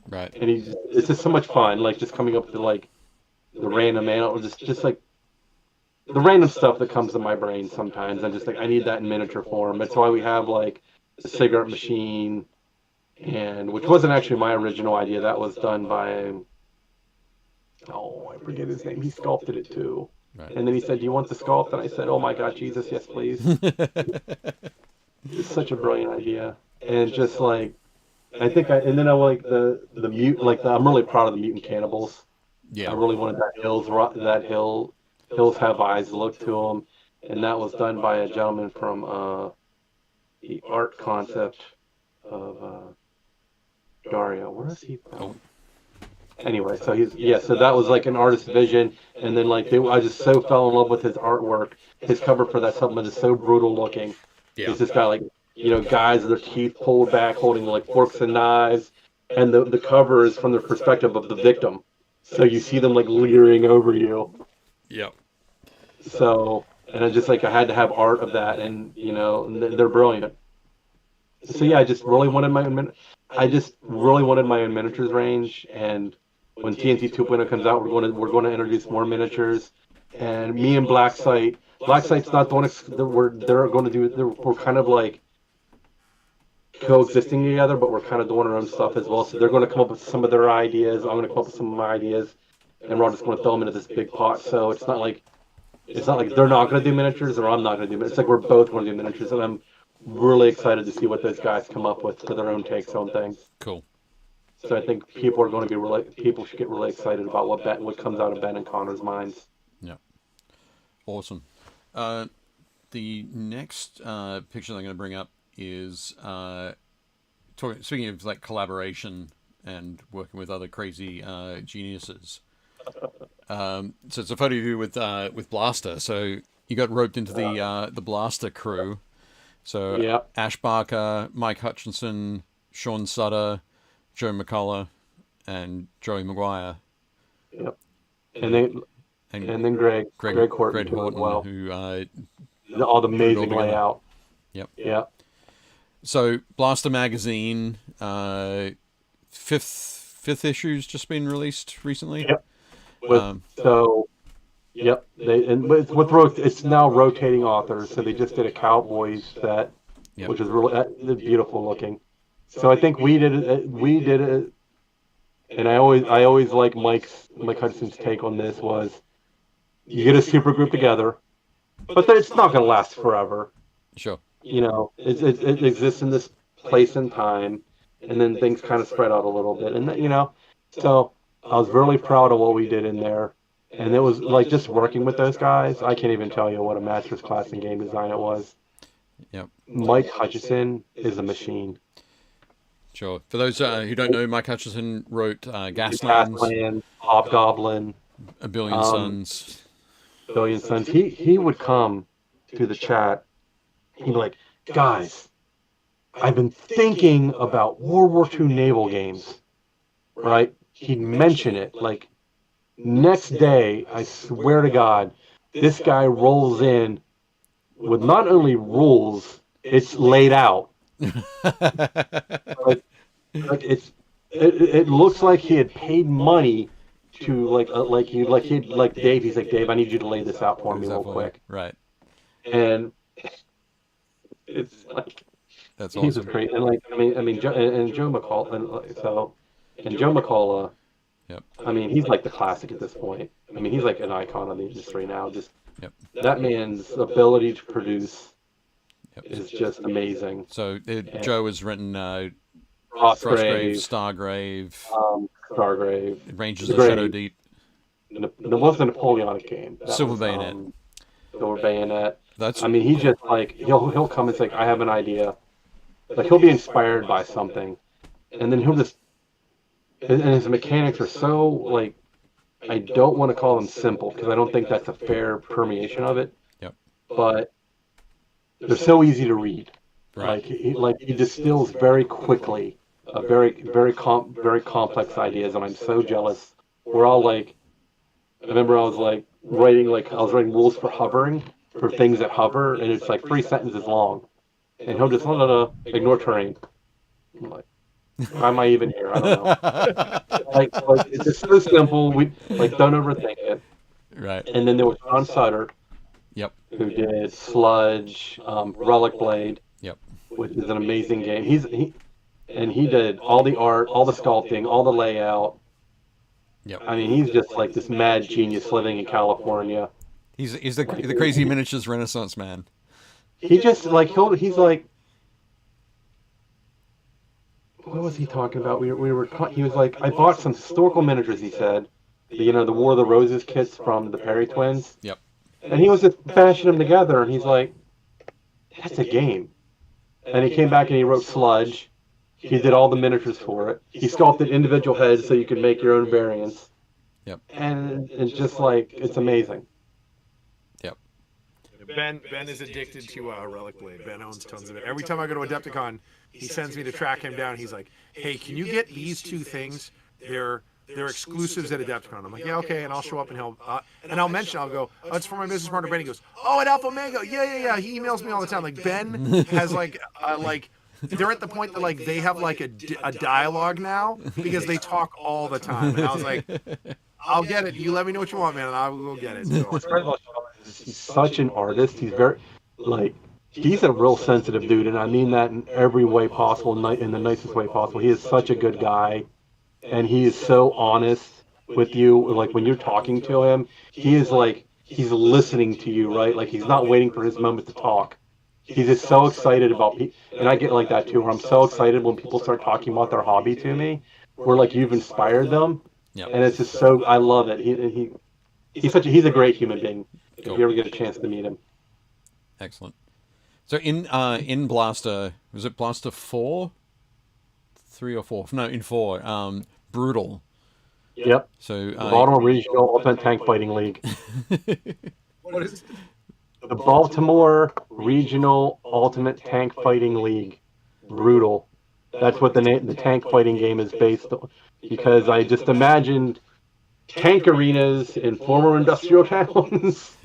Right. And it's just so much fun, like just coming up with like the random animal, just like the random stuff that comes to my brain sometimes. I'm just like, I need that in miniature form. That's why we have like the cigarette machine, and which wasn't actually my original idea. That was done by, I forget his name. He sculpted it too. Right. And then he said, "Do you want the sculpt?" And I said, "Oh my God, Jesus, yes, please." It's such a brilliant idea, and just like I like the mute, I'm really proud of the mutant cannibals. Yeah. I really wanted hills have eyes look to them, and that was done by a gentleman from the art concept of Dario. Where is he from? Oh. Anyway, so so that was like an artist's vision, and then I just so fell in love with his artwork. His cover for that supplement is so brutal looking. Yeah. It's just got like guys with their teeth pulled back, holding like forks and knives, and the cover is from the perspective of the victim, so you see them like leering over you. Yep. So, and I just I had to have art of that, and they're brilliant. So yeah, I just really wanted my own miniatures range, and when TNT 2.0 comes out, we're going to introduce more miniatures, and me and Blacksight's not the one they're going to do. We're kind of like coexisting together, but we're kind of doing our own stuff as well. So they're going to come up with some of their ideas. I'm going to come up with some of my ideas, and we're all just going to throw them into this big pot. So it's not like they're not going to do miniatures or I'm not going to do miniatures. It's like we're both going to do miniatures, and I'm really excited to see what those guys come up with for their own takes on things. Cool. So I think people should get really excited about what comes out of Ben and Connor's minds. Yeah. Awesome. The next picture I'm going to bring up is speaking of like collaboration and working with other crazy geniuses. So it's a photo of you with Blaster. So you got roped into the Blaster crew. So Yeah. Ash Barker, Mike Hutchinson, Sean Sutter, Joe McCullough, and Joey McGuire. Yep. And then Greg Horton, Horton, well, who all the amazing together. layout. Yep. Yeah. So Blaster magazine, fifth issue's just been released recently. Yep. Yep. It's now rotating authors. So they just did a Cowboys set, Yep. which is really beautiful looking. So I think we did it, and I always like Mike Hudson's take on this was, you get a super group together, but it's not going to last forever. Sure. It exists in this place and time, and then things kind of spread out a little bit, and so I was really proud of what we did in there, and it was like just working with those guys. I can't even tell you what a master's class in game design it was. Yep. Mike Hutchison is a machine. Sure. For those who don't know, Mike Hutchison wrote Gaslands, Hobgoblin, A Billion Suns. Billion Suns. He would come to the chat. He'd be like, "Guys, I've been thinking about World War II naval games." Right? He'd mention it. Like, next day, I swear to God, this guy rolls in with not only rules, it's laid out. It looks like he had paid money to Dave. He's like, "Dave, I need you to lay this out for me real quick." Right. And it's like, that's he's awesome. great. And Joe McCullough, Joe McCullough. Yep. I mean, he's like the classic at this point. I mean, he's like an icon of the industry now. Just Yep. That man's ability to produce Yep. is just amazing. So Joe has written Frostgrave, Stargrave, Stargrave. Rangers The of Shadow Grave. Deep. There was a Napoleonic game. That Silver was, Bayonet. Silver Bayonet. That's I mean, he just like he'll come and say, I have an idea. Like he'll be inspired by something, and then he'll just and his mechanics are so like I don't want to call them simple because I don't think that's a fair permeation of it. Yep. But they're so easy to read. right. Like he distills very quickly a very complex ideas, and I'm so jealous. We're all like, I remember I was like I was writing rules for hovering for things that hover, and it's like 3 sentences long, and he'll just ignore terrain. I'm like, why am I even here? I don't know. Like it's just so simple. We like don't overthink it. Right. And then there was John Sutter Yep. who did Sludge, Relic Blade, Yep. which is an amazing game. He did all the art, all the sculpting, all the layout. Yep. I mean, he's just like this mad genius living in California. He's the crazy miniatures Renaissance man. He just like he's like, what was he talking about? He was like, I bought some historical miniatures. He said, the War of the Roses kits from the Perry twins. Yep. And he was just bashing them together, and he's like, that's a game. And he came back and he wrote Sludge. He did all the miniatures for it. He sculpted individual heads so you could make your own variants. Yep. And it's just like, it's amazing. Yep. Ben is addicted to Relic Blade. Ben owns tons of it. Every time I go to Adepticon, he sends me to track him down. He's like, "Hey, can you get these two things? They're exclusives at Adepticon." I'm like, "Yeah, okay." And I'll show up and I'll mention. I'll go, "Oh, it's for my business partner Ben." He goes, "Oh, at Alpha Omega. Yeah. He emails me all the time. Like Ben has like they're at the point that like they have like a dialogue now because they talk all the time." And I was like, "I'll get it. You let me know what you want, man, and I will go get it." So. He's such an artist. He's very, like, he's a real sensitive dude, and I mean that in every way possible, in the nicest way possible. He is such a good guy, and he is so honest with you. Like, when you're talking to him, he is like, he's listening to you, right? Like, he's not waiting for his moment to talk. He's just so excited about people, and I get like that too, where I'm so excited when people start talking about their hobby to me, where like you've inspired them, Yep. and it's just so, I love it. He's a great human being. If you ever get a chance to meet him. Excellent. So in Blaster, was it Blaster 4? 3 or 4? No, in 4. Brutal. Yep. So The Baltimore Regional Ultimate Tank Fighting League. What is The Baltimore Regional Ultimate Tank Fighting League. Brutal. That's what the tank fighting game is based on. Because I just imagined tank arenas in former industrial towns.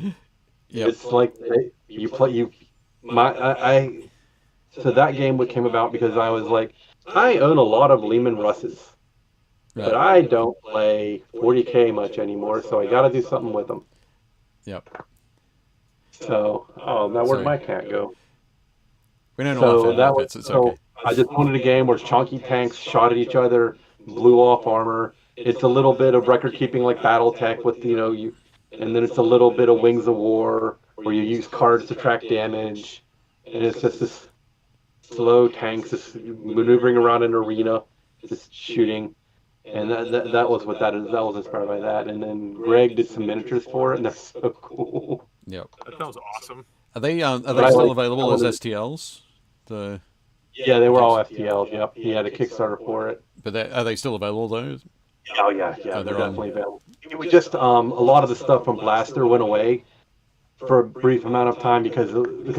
Yep. It's like so that game came about because I was like, I own a lot of Lehman Russes, but I don't play 40K much anymore, so I got to do something with them. Yep. So, now where'd my cat go? We don't know laugh at it's okay. I just wanted a game where chunky tanks shot at each other, blew off armor. It's a little bit of record keeping like BattleTech with and then it's a little bit of Wings of War where you use cards to track damage, and it's just this slow tanks just maneuvering around an arena, just shooting, and that was what that is. That was inspired by that, and then Greg did some miniatures for it, and that's so cool. Yep. That sounds awesome. Are they still available as STLs? Yeah, they were all FTLs. Yep, he had a Kickstarter for it. But are they still available though? Oh yeah, they're definitely available. It was just a lot of the stuff from Blaster went away for a brief amount of time because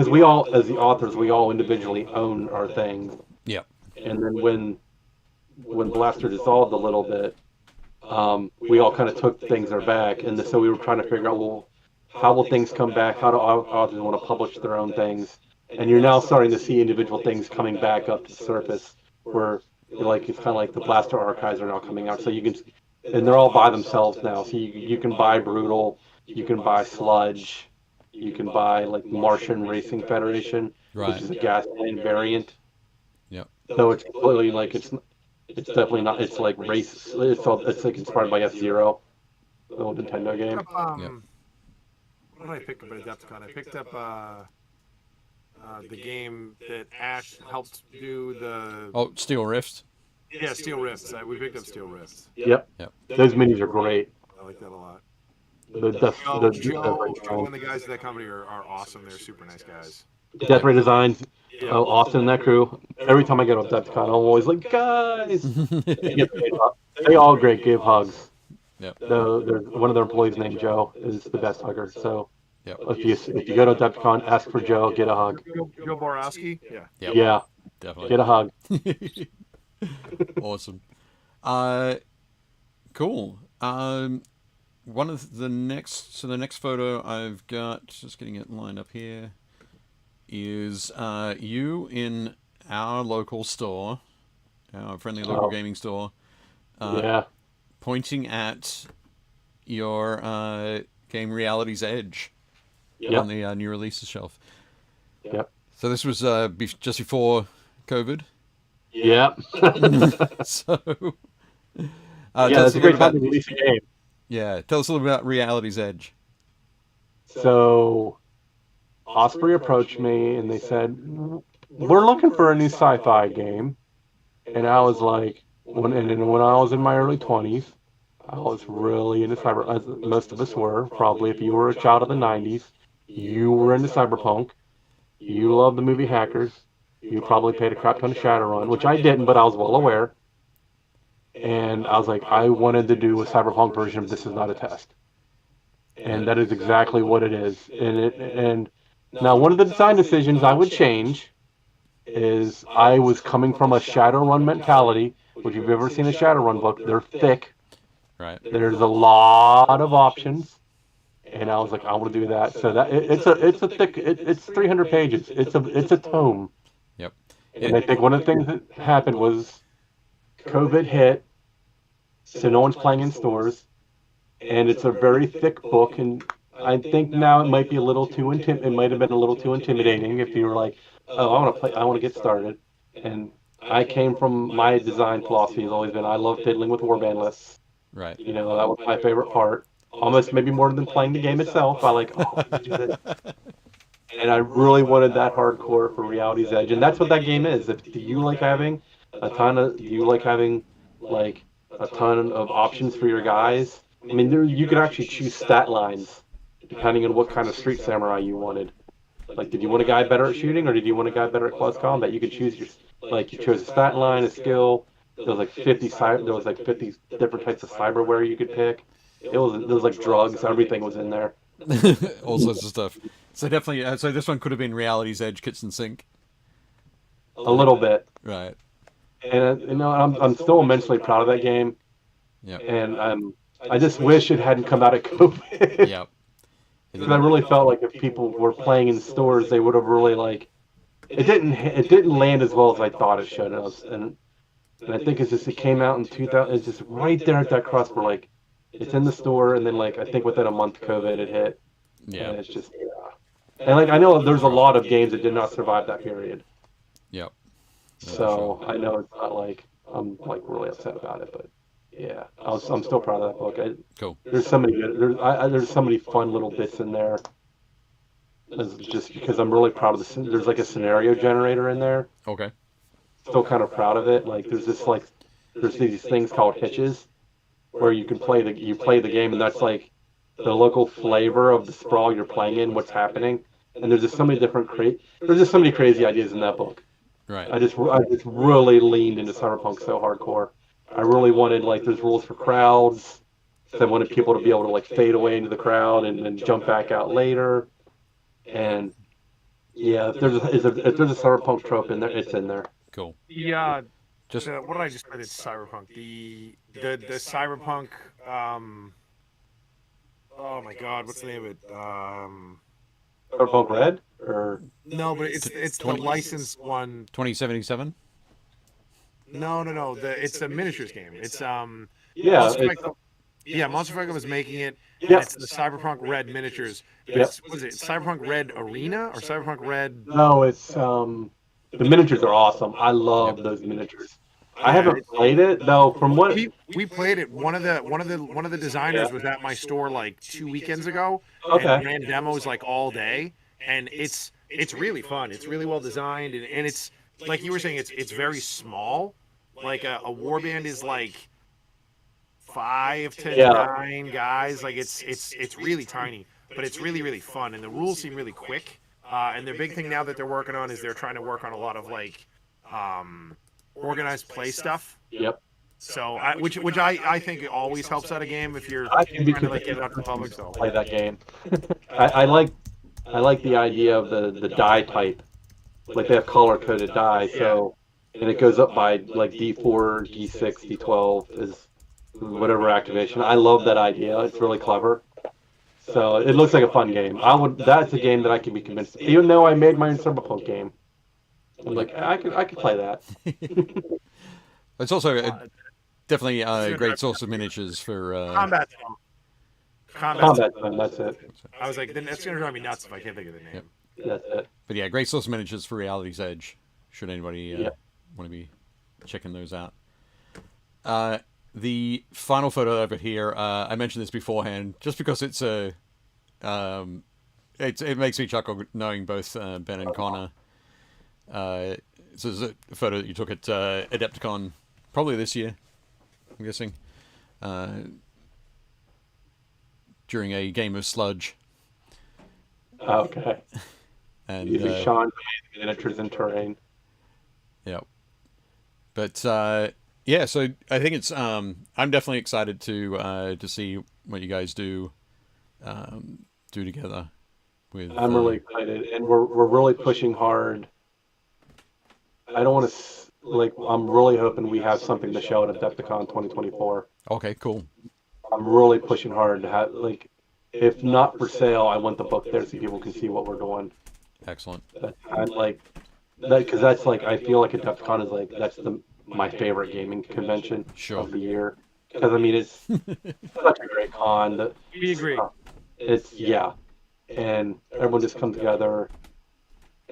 we all, as the authors, we all individually own our things. Yeah. And then when Blaster dissolved a little bit, we all kind of took things back, and so we were trying to figure out, well, how will things come back? How do authors want to publish their own things? And you're now starting to see individual things coming back up to the surface, where like it's kind of like the Blaster archives are now coming out, so you can, and they're all by themselves now. So you can buy Brutal, you can buy Sludge, you can buy like Martian Racing Federation, which is a gasoline variant. Yep. So it's completely like it's definitely not. It's like race. It's like inspired by F-Zero, the old Nintendo game. What did I pick up at Adepticon? I picked up the game that Ash helped do the. Oh, Steel Rift. Yeah, Steel Rifts. We picked up Steel Rifts. Yep. Yep. Those minis are great. I like that a lot. Joe and the guys at that company are awesome. They're super nice guys. Death Ray Designs, Yeah. Austin and that crew. Every time I get up DevCon, I'm always like, guys. They all great give hugs. Yep. There's one of their employees named Joe is the best hugger. So Yep. if you go to DevCon, ask for Joe, get a hug. Joe Borowski? Yeah. Yep. Yeah, Definitely. get a hug. Awesome. Cool. One of the next photo I've got, just getting it lined up here, is you in our local store, our friendly local gaming store, pointing at your game Reality's Edge on the new releases shelf. Yep. So this was just before COVID. Yep. So It's a great time to release a game. Yeah, tell us a little about Reality's Edge. So Osprey approached me and they said, we're looking for a new sci-fi game. And I was like, when I was in my early 20s, I was really into cyber, as most of us were. Probably if you were a child of the 90s, you were into cyberpunk. You loved the movie Hackers. You probably paid a crap ton of Shadowrun, which I didn't, but I was well aware. And I was like, I wanted to do a cyberpunk version of This Is Not a Test. And that is exactly what it is. And now one of the design decisions I would change is I was coming from a Shadowrun mentality, which if you've ever seen a Shadowrun book, they're thick. Right. There's a lot of options. And I was like, I want to do that. So that it's a thick, it's 300 pages. It's a tome. Yep. And I think one of the things that happened was COVID hit, so no one's playing in stores, and it's a very thick book. And I think now it might be a little too it might have been a little too intimidating if you were like, oh, I want to get started. And I came from my design philosophy has always been I love fiddling with warband lists. Right. You know, that was my favorite part. Almost maybe more than playing the game itself. I like, oh, do this. And I really wanted that hardcore for Reality's Edge, and that's what that game is. Do you like having a ton of options for your guys? I mean, you could actually choose stat lines depending on what kind of street samurai you wanted. Like, did you want a guy better at shooting, or did you want a guy better at close combat? You could choose you chose a stat line, a skill. There was like 50 different types of cyberware you could pick. There was like drugs. Everything was in there. All sorts of stuff. So definitely, so this one could have been Reality's Edge kitchen sink. A little bit. Right. And I'm still immensely proud of that game. Yeah. And I just wish it hadn't come out of COVID. Yeah. Because I really felt like if people were playing in stores, they would have really it didn't land as well as I thought it should have. And I think it came out in 2000. It's just right there at that crust where it's in the store, and then I think within a month COVID it hit. Yeah. And it's just and I know there's a lot of games that did not survive that period. Yep. So I know it's not I'm really upset about it, but yeah, I'm still proud of that book. Cool. There's so many fun little bits in there. Just because I'm really proud of there's a scenario generator in there. Okay. Still kind of proud of it. There's these things called hitches where you can play the game, and that's the local flavor of the sprawl you're playing in, what's happening. And there's just so many crazy ideas in that book. Right. I just really leaned into cyberpunk so hardcore. I really wanted there's rules for crowds. So I wanted people to be able to fade away into the crowd and then jump back out later. And yeah, if there's a cyberpunk trope in there, it's in there. Cool. Yeah. Just What did I just say? It's cyberpunk. The cyberpunk. Oh my God, what's the name of it? Cyberpunk Red or No, but it's the licensed one. 2077. No. It's a miniatures game. It's Monster Strike was making it. Yeah. It's the Cyberpunk Red miniatures. Yep. Was it Cyberpunk Red Arena or Cyberpunk Red? No, it's the miniatures are awesome. I love those miniatures. I haven't played it though. From what we played it, one of the designers was at my store 2 weekends ago. Okay. And ran demos all day, and it's really fun. It's really well designed, and it's like you were saying, it's very small. Like a warband is like 5 to Yeah. 9 guys. Like it's really tiny, but it's really really fun, and the rules seem really quick. And their big thing now that they're working on is they're trying to work on a lot of like organized play stuff. Yep. So which I think always helps out a game if you're I can be trying to like get it out to the public. So play that game. I like the idea of the die type. Like they have color coded die, so and it goes up by like D4, D6, D12 is whatever activation. I love that idea. It's really clever. So it looks like a fun game. That's a game that I can be convinced. Even though I made my own Cyberpunk game, I'm like I could play that. It's also definitely a great source of miniatures for combat. Combat Zone, that's it. I was like, then that's gonna drive me nuts if I can't think of the name. Yep. That's it. But yeah, great source of miniatures for Reality's Edge. Should anybody want to be checking those out. The final photo over here, I mentioned this beforehand, just because it's a, it makes me chuckle knowing both Ben and Connor. This is a photo that you took at Adepticon, probably this year, I'm guessing, during a game of Sludge. Okay. And Using Sean miniatures and terrain. Yeah. But yeah, so I think it's I'm definitely excited to see what you guys do together with I'm really excited, and we're really pushing hard. I don't want to I'm really hoping we have something to show at Adepticon 2024. Okay, cool. I'm really pushing hard to have if not for sale, I want the book there so people can see what we're doing. Excellent. I'm like that because that's like I feel like Adepticon is like that's my favorite gaming convention of the year because I mean it's such a great con. We agree. It's and everyone just comes together,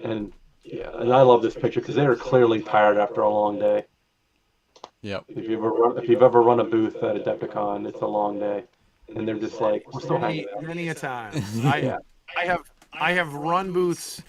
and I love this picture because they are clearly tired after a long day. Yep. If you've ever run a booth at Adepticon, it's a long day, and they're just like we're still hanging out. Many a time. I have run booths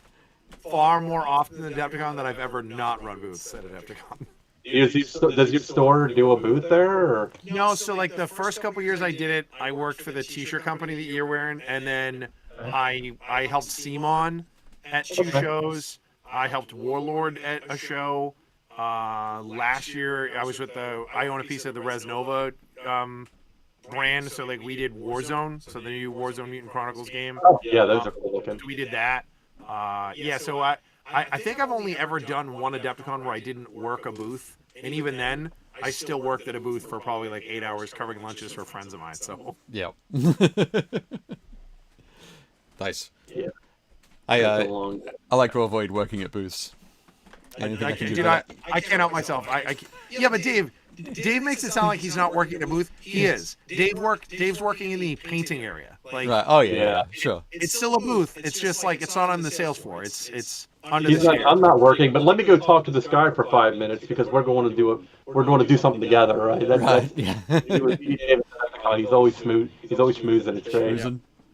far more often than Adepticon than I've ever not run booths at Adepticon. Does your store do a booth there? Or? No, so like the first couple years I did it, I worked for the t-shirt company that you're wearing, and then I helped Simon at 2 shows. I helped Warlord at a show. Last year I was with I own a piece of the Res Nova brand, so like we did Warzone, so the new Warzone Mutant Chronicles game. Oh, yeah, those are cool looking. We did that. So I think I've only ever done one Adepticon where I didn't work a booth, and even then, I still worked at a booth for probably like 8 hours covering lunches for friends of mine. So yeah, nice. Yeah, I like to avoid working at booths. Anything I can do. I can't help myself. Yeah, but Dave makes it sound like he's not working at a booth. He is. Dave's working in the painting area. Like, right. Oh yeah, sure. It's still a booth. It's just like it's not on the sales floor. It's under the He's like, stairs. I'm not working, but let me go talk to this guy for 5 minutes because we're going to do something together, right? Right. Yeah. He's always smooth. He's always smooth, and it's great.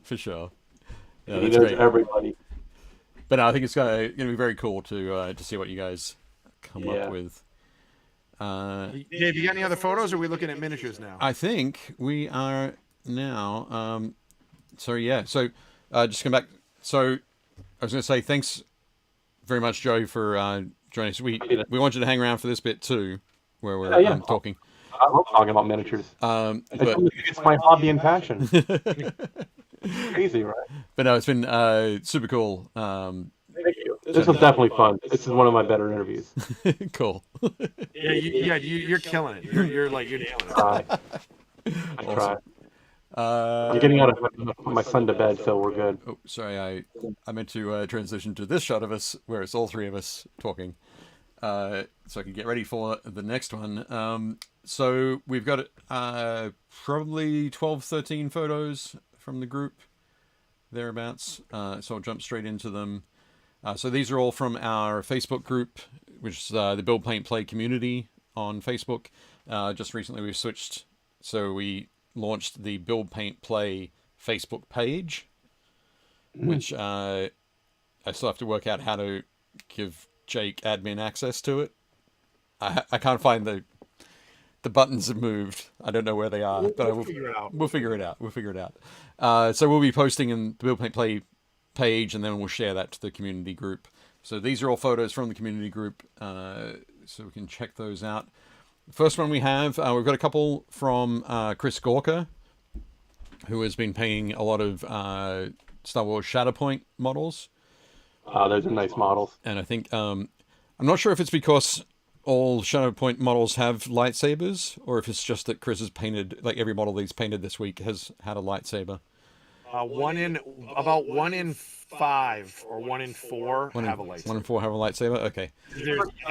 For sure. Yeah, He that's knows great. everybody. But no, I think it's going to be very cool to see what you guys come up with. Dave, you got any other photos, or are we looking at miniatures now? I think we are now. So just come back. So I was going to say thanks very much, Joe, for joining us. We want you to hang around for this bit too, where we're talking. I love talking about miniatures. But it's my hobby and passion. Crazy, right? But no, it's been super cool. Thank you. This was definitely fun. This is one of my better interviews. Cool. You're killing it. You're nailing it. I try. I'm getting out of my son to bed, so we're good. Oh, sorry, I meant to transition to this shot of us where it's all three of us talking, so I can get ready for the next one. So we've got probably 12, 13 photos from the group, thereabouts. So I'll jump straight into them. So these are all from our Facebook group, which is the Build, Paint, Play community on Facebook. Just recently we've switched, so we launched the Build, Paint, Play Facebook page, which I still have to work out how to give Jake admin access to it. I can't find the the buttons have moved. I don't know where they are, but We'll figure it out. We'll figure it out. We'll figure it out. So we'll be posting in the Build Paint Play page, and then we'll share that to the community group. So these are all photos from the community group, so we can check those out. The first one we have, we've got a couple from Chris Gorka, who has been painting a lot of Star Wars Shatterpoint models. Those are nice models. And I think, I'm not sure if it's because all Shatterpoint models have lightsabers, or if it's just that Chris has painted, like every model he's painted this week has had a lightsaber. About 1 in 5 or 1 in 4 have a lightsaber. 1 in 4 have a lightsaber? Okay.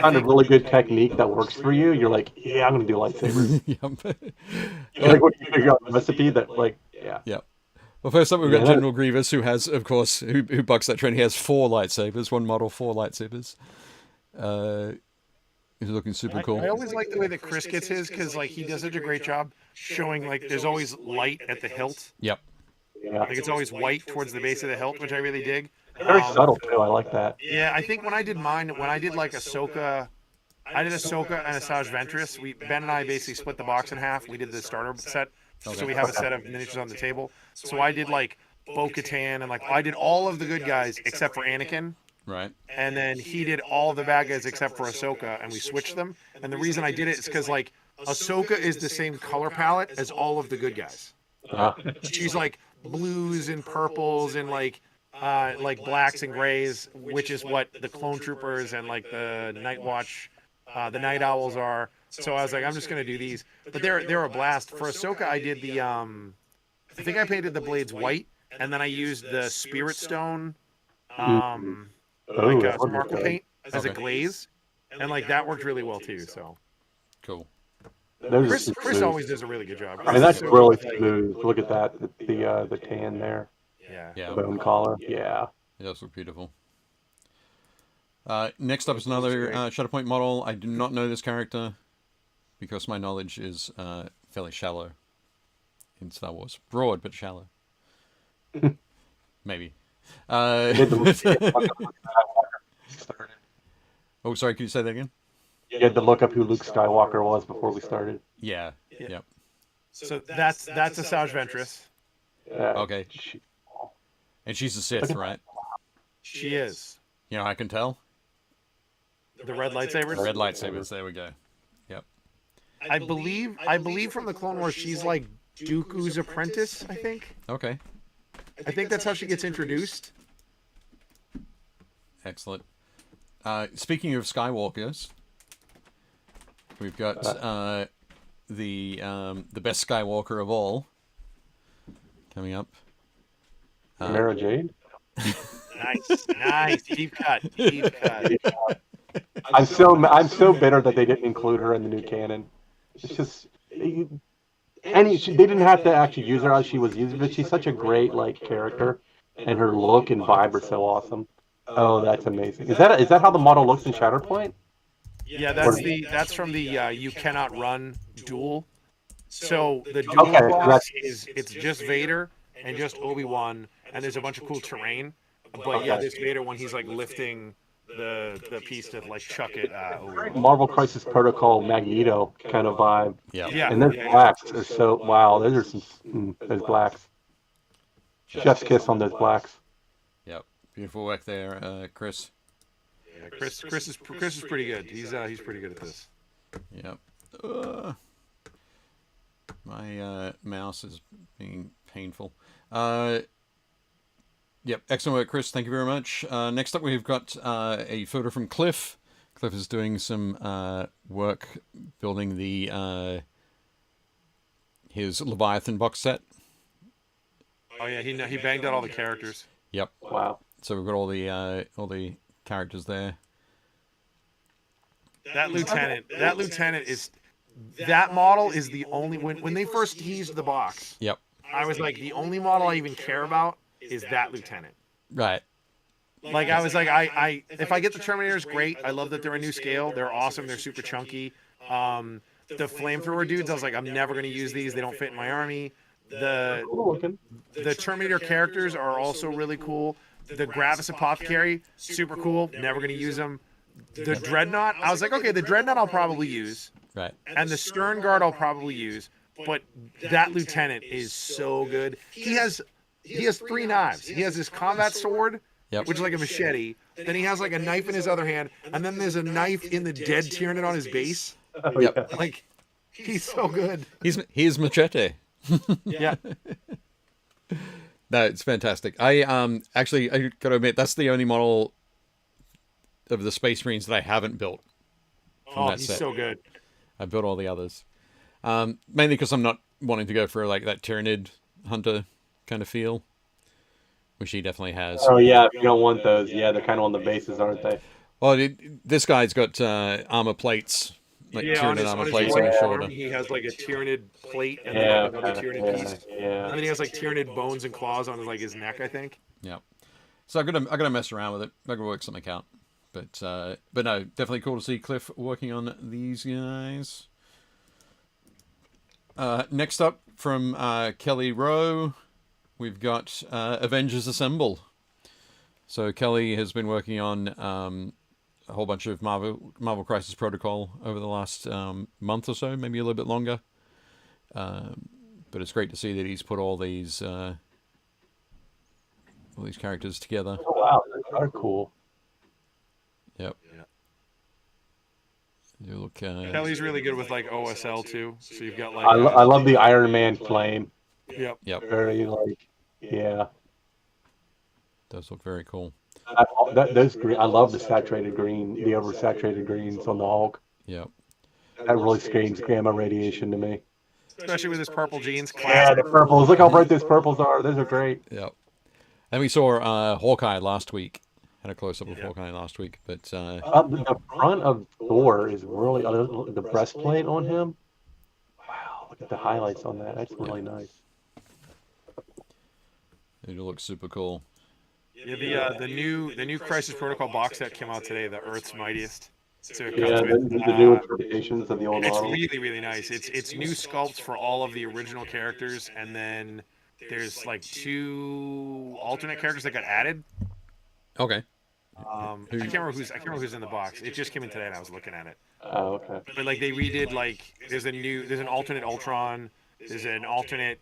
Kind of really good technique that works for you. You're like, yeah, I'm going to do lightsabers. Yep. Like when you figure out the recipe that, like, yeah. Yep. Well, first up, we've got General Grievous, who has, of course, who bucks that trend. He has 4 lightsabers, 1 model, 4 lightsabers. He's looking super cool. I always like the way that Chris gets his, because like he does such a great job showing like there's always light at the hilt. Yep. Yeah. Like it's always white towards the base of the hilt, which I really dig. Very subtle too. I like that. Yeah, I think when I did mine, when I did like Ahsoka, I did Ahsoka and Asajj Ventress. Ben and I basically split the box in half. We did the starter set, so we have a set of miniatures on the table. So I did like Bo-Katan and like I did all of the good guys except for Anakin. Right. And then he did all of the bad guys except for Ahsoka, and we switched them. And the reason I did it is because like Ahsoka is the same color palette as all of the good guys. She's like blues and purples and like blacks and grays, which is what the clone troopers and like the Night Watch, the Night Owls are. So I was like, I'm just gonna do these, but they're a blast. For Ahsoka, I did the I think I painted the blades white, and then I used the Spirit Stone, sparkle paint as a glaze, and like that worked really well too. So cool. Chris always does a really good job. I mean, that's really smooth. Look at that, the tan there. Yeah. The bone collar. Yeah. It does look beautiful. Next up is another Shatterpoint model. I do not know this character because my knowledge is fairly shallow in Star Wars. Broad, but shallow. Maybe. Oh, sorry, can you say that again? You had to look up who Luke Skywalker was before we started. Yeah. Yep. So that's Asajj Ventress. Okay. And she's a Sith, right? She is. You know, I can tell. The red lightsabers? Red lightsabers, there we go. Yep. I believe from the Clone Wars she's like Dooku's apprentice, I think. Okay. I think that's how she gets introduced. Excellent. Speaking of Skywalkers, we've got the best Skywalker of all coming up. Mara Jade. Nice, deep cut. I'm so bitter that they didn't include her in the new canon. It's just they didn't have to actually use her as she was used, but she's such a great like character, and her look and vibe are so awesome. Oh, that's amazing. Is that how the model looks in Shatterpoint? Yeah, that's from the You Cannot Run duel. So the duel boss it's just Vader and just Obi-Wan, and there's a bunch of cool terrain. But yeah, this Vader when he's like lifting the piece to like chuck it over. Marvel Crisis Protocol Magneto kind of vibe. Yeah. And those blacks are so wow. Those are some those blacks. Chef's kiss on those blacks. Yep. Beautiful work there, Chris. Yeah, Chris is pretty good. He's pretty good at this. Yep. My mouse is being painful. Yep, excellent work, Chris. Thank you very much. Next up, we've got a photo from Cliff. Cliff is doing some work building his Leviathan box set. Oh yeah, he banged out all the characters. Yep. Wow. So we've got all the characters there. That lieutenant is that model is the only when they first teased the box. Yep. I was like, the only model I even care about is that lieutenant. Right. Like I was like, I if I get the Terminators, great. I love that they're a new scale. They're awesome. They're super chunky. The flamethrower dudes, I was like, I'm never gonna use these. They don't fit in my army. The Terminator characters are also really cool. The Gravis Apothecary, super cool. Never gonna use them. The Dreadnought, I was like, okay, the Dreadnought I'll probably use. Right. And the stern guard I'll probably use, but that lieutenant is so good. He has 3 knives. He has his combat sword, Yep. which is like a machete. Then he has like a knife in his other hand, and then there's a knife in the dead Tyranid on his base. Oh, Yep. yeah. Like, he's so good. He's Machete. Yeah. No, it's fantastic. Actually I gotta admit that's the only model of the Space Marines that I haven't built. Oh, that he's set. so good. I built all the others. Mainly because I'm not wanting to go for like that Tyranid hunter kind of feel, which he definitely has. Oh yeah, if you don't want those, yeah, they're kind of on the bases, aren't they? Well, this guy's got armor plates, like Yeah, on Tyranid his, armor on his plates on right his arm, shoulder. he has like a Tyranid plate and Yeah, then like another Tyranid yeah, piece. yeah. And then he has like Tyranid bones and claws on like his neck, I think. Yeah. So I gotta mess around with it. I gotta work something out. But no, definitely cool to see Cliff working on these guys. Next up from Kelly Rowe, we've got Avengers Assemble. So Kelly has been working on a whole bunch of Marvel Crisis Protocol over the last month or so, maybe a little bit longer. But it's great to see that he's put all these characters together. Oh, wow, they are cool. Yep. Yeah. You look. Kelly's really good with like OSL too. So you've got like. I love the Iron Man flame. Yep. Yep. Very like, yeah. Does look very cool. Those green, I love the saturated green, the oversaturated greens on the Hulk. Yep. That really screams gamma radiation to me. Especially with his purple jeans. Yeah, Classic. the purples. Look how bright those purples are. Those are great. Yep. And we saw Hawkeye last week. Had a close up of Hawkeye last week, but The front of Thor is really the breastplate on him. Wow, look at the highlights on that. That's really nice. it looks super cool. Yeah, the new Crisis Protocol box set came out today. The Earth's Mightiest. So it Yeah, comes with, the new interpretations of the old it's model. really, really nice. It's new sculpts for all of the original characters, and then there's like 2 alternate characters that got added. Okay. I can't remember who's in the box. It just came in today, and I was looking at it. Oh, okay. But like they redid like there's an alternate Ultron, there's an alternate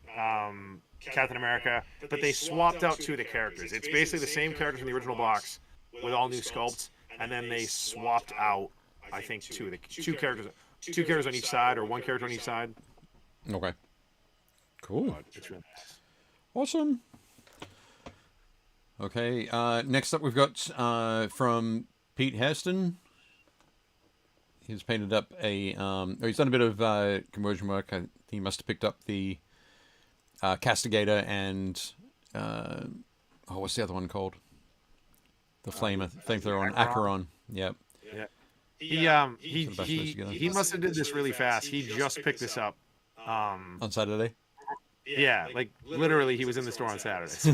Captain America, but they swapped out 2 of the characters. It's basically the same characters from the original box with all new sculpts, and then they swapped out I think 2 characters on each side, or 1 character on each side. Okay. Cool. It's really nice. Awesome. Okay. Next up, we've got from Pete Hairston. He's painted up a. He's done a bit of conversion work. He must have picked up the Castigator and what's the other one called? The flamethrower on Acheron. Yep. Yeah. He must have did this really fast. He just picked this up. On Saturday. Yeah, like literally, he was in the store on Saturday. So.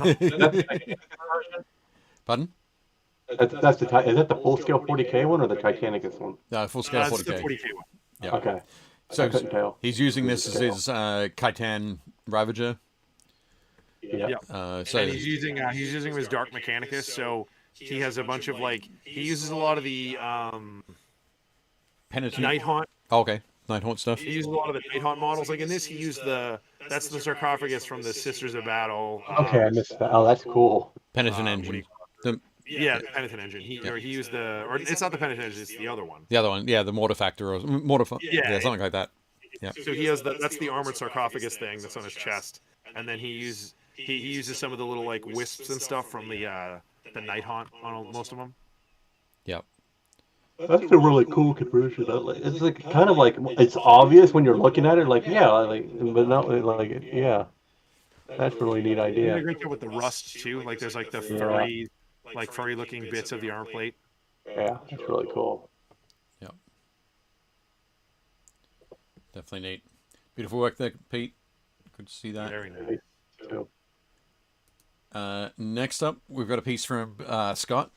Pardon? Is that the full scale 40K one or the Titanicus one? Full scale It's the 40K. 40K one. Yeah. Okay. So I couldn't tell. he's using this as his Khitan Ravager. Yeah. So And he's using his Dark Mechanicus, so he has a bunch of like he uses a lot of the Penitent. Night Haunt. Oh, okay. Night Haunt stuff. He uses a lot of the Night Haunt models. Like in this, he used that's the sarcophagus from the Sisters of Battle. Okay, I missed that. Oh, that's cool. Penitent engine. The The Penitent engine. He used or it's not the Penitent engine, it's the other one. other one, yeah, the Mortifactor or yeah, something like that. Yeah. So he has that's the armored sarcophagus thing that's on his chest, and then he uses some of the little like wisps and stuff from the Night Haunt on most of them. Yep. That's a really cool conversion. It's like kind of like it's obvious when you're looking at it, like but not like yeah. That's a really neat He did a idea. great job with the rust too. Like there's like the furry looking bits of the armor plate. Yeah, that's really cool. Yep. Definitely neat. Beautiful work there, Pete. Good to see that. Very nice. Next up, we've got a piece from Scott.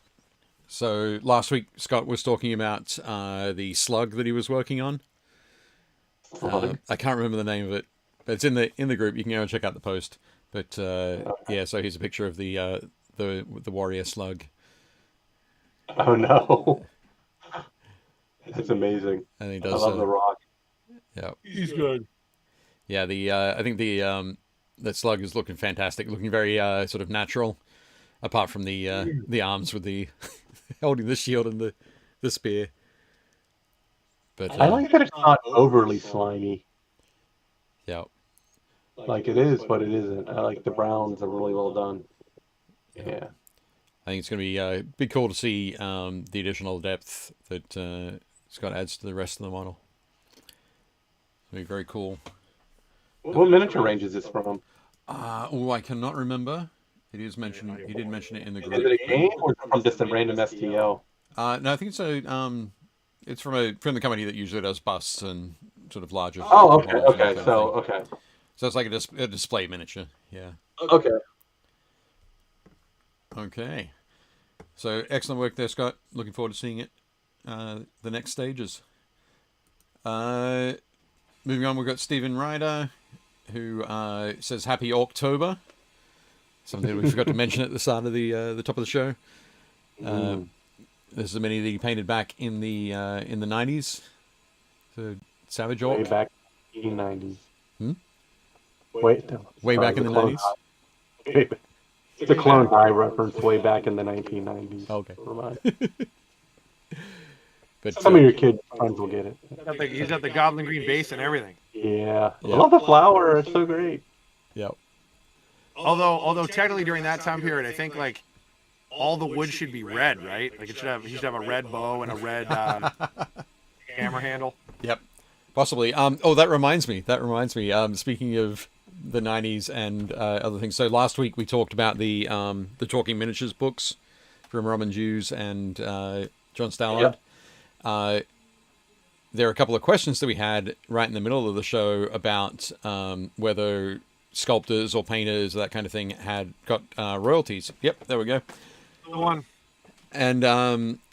So last week, Scott was talking about the slug that he was working on. I can't remember the name of it, but it's in the group. You can go and check out the post. But yeah, so here's a picture of the warrior slug. Oh no, that's amazing. And he I does. love the rock. Yeah. He's good. Yeah, I think the slug is looking fantastic, looking very sort of natural, apart from the arms with the holding the shield and the spear. But I like that it's not overly slimy. yeah, Like it is, but it isn't. I like the browns are really well done. Yeah. I think it's going to be cool to see the additional depth that Scott adds to the rest of the model. It'll be very cool. What miniature range is this from? I cannot remember. It is mentioned. He did mention it in the Is group. it a game or from just a random STL? No, I think it's from the company that usually does busts and sort of larger. Oh, okay, models and that okay. kind of So, thing. okay. So it's like a display miniature. Yeah. Okay. Okay. So excellent work there, Scott. Looking forward to seeing it. The next stages. Moving on, we've got Stephen Ryder, who says Happy October. Something that we forgot to mention at the start of the top of the show. This is a mini that he painted back in the 90s. So Savage Orc. Way back in the 90s. Hmm? Way back in the 90s? It's a Clone High reference way back in the 1990s. Okay. Never mind. But Some of your kid friends will get it. He's got the goblin green base and everything. Yeah. Yeah. I love the flower. It's so great. Yep. Although technically during that time period, I think like all the wood should be red, right? Like he should have a red bow and a red hammer handle. Yep. Possibly. That reminds me. Speaking of the 90s and other things. So last week we talked about the Talking Miniatures books from Roman Jews and John Stallard. Yep. There are a couple of questions that we had right in the middle of the show about whether sculptors or painters or that kind of thing had got royalties. Yep, there we go. The one. And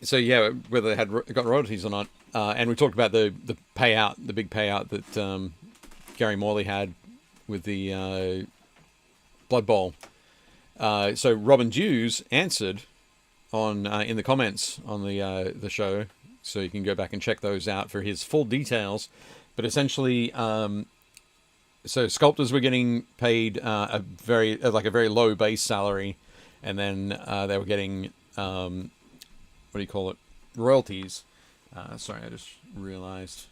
so yeah, whether they had got royalties or not. And we talked about the payout, the big payout that Gary Morley had with the Blood Bowl. So Robin Hughes answered on in the comments on the show, so you can go back and check those out for his full details. But essentially, so sculptors were getting paid a very low base salary, and then they were getting royalties. Sorry, I just realized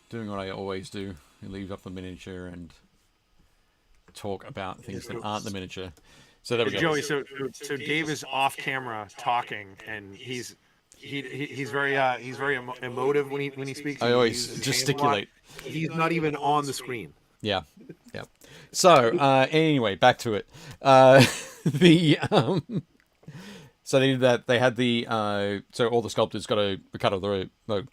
doing what I always do. I leave up the miniature and talk about things that aren't the miniature. So there we go. Joey, so Dave is off camera talking, and he's very emotive when he speaks. I always gesticulate. He's not even on the screen. Yeah. So anyway, back to it. So they did that. They had so all the sculptors got a cut of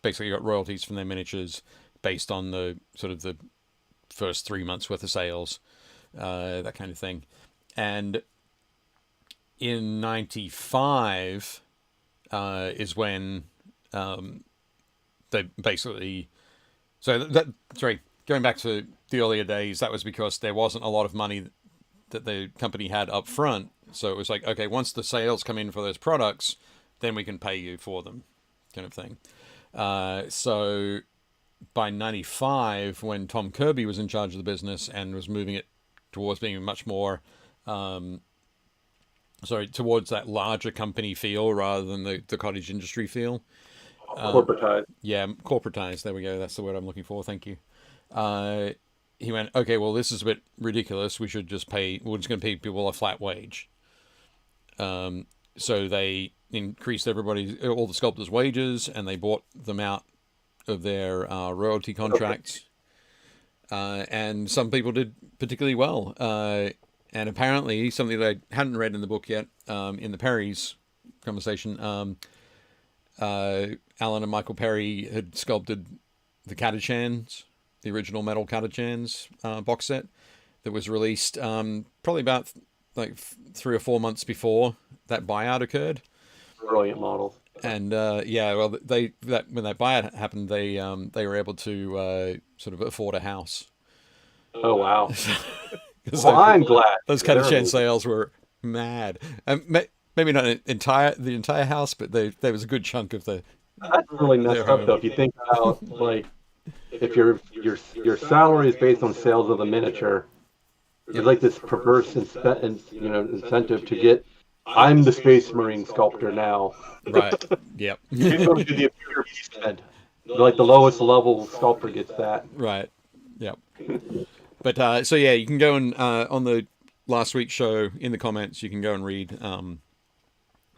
basically got royalties from their miniatures based on the sort of the first 3 months worth of sales, that kind of thing. And in '95 is when they basically. Going back to the earlier days, that was because there wasn't a lot of money that the company had up front. So it was like, okay, once the sales come in for those products, then we can pay you for them, kind of thing. So by '95, when Tom Kirby was in charge of the business and was moving it towards being much more, towards that larger company feel rather than the cottage industry feel. Corporatized. Yeah, corporatized. There we go. That's the word I'm looking for. Thank you. He went, okay, well, this is a bit ridiculous. We're just going to pay people a flat wage. So they increased all the sculptors' wages, and they bought them out of their royalty contracts. And some people did particularly well. And apparently, something that I hadn't read in the book yet, in the Perry's conversation, Alan and Michael Perry had sculpted the Catachans, the original metal Catachans box set that was released probably about 3 or 4 months before that buyout occurred. Brilliant models. And when that buyout happened, they were able to sort of afford a house. Oh wow! Well, I'm glad those Catachan sales were mad. Maybe not the entire house, but there was a good chunk of the. That's really messed up, though. If you think about if your salary is based on sales of the miniature, there's like this perverse incentive to get. I'm the Space Marine sculptor now. Right. Yep. You go to the Imperial Beast Head. Like the lowest level sculptor gets that. Right. Yep. But so yeah, you can go and on the last week's show in the comments, you can go and read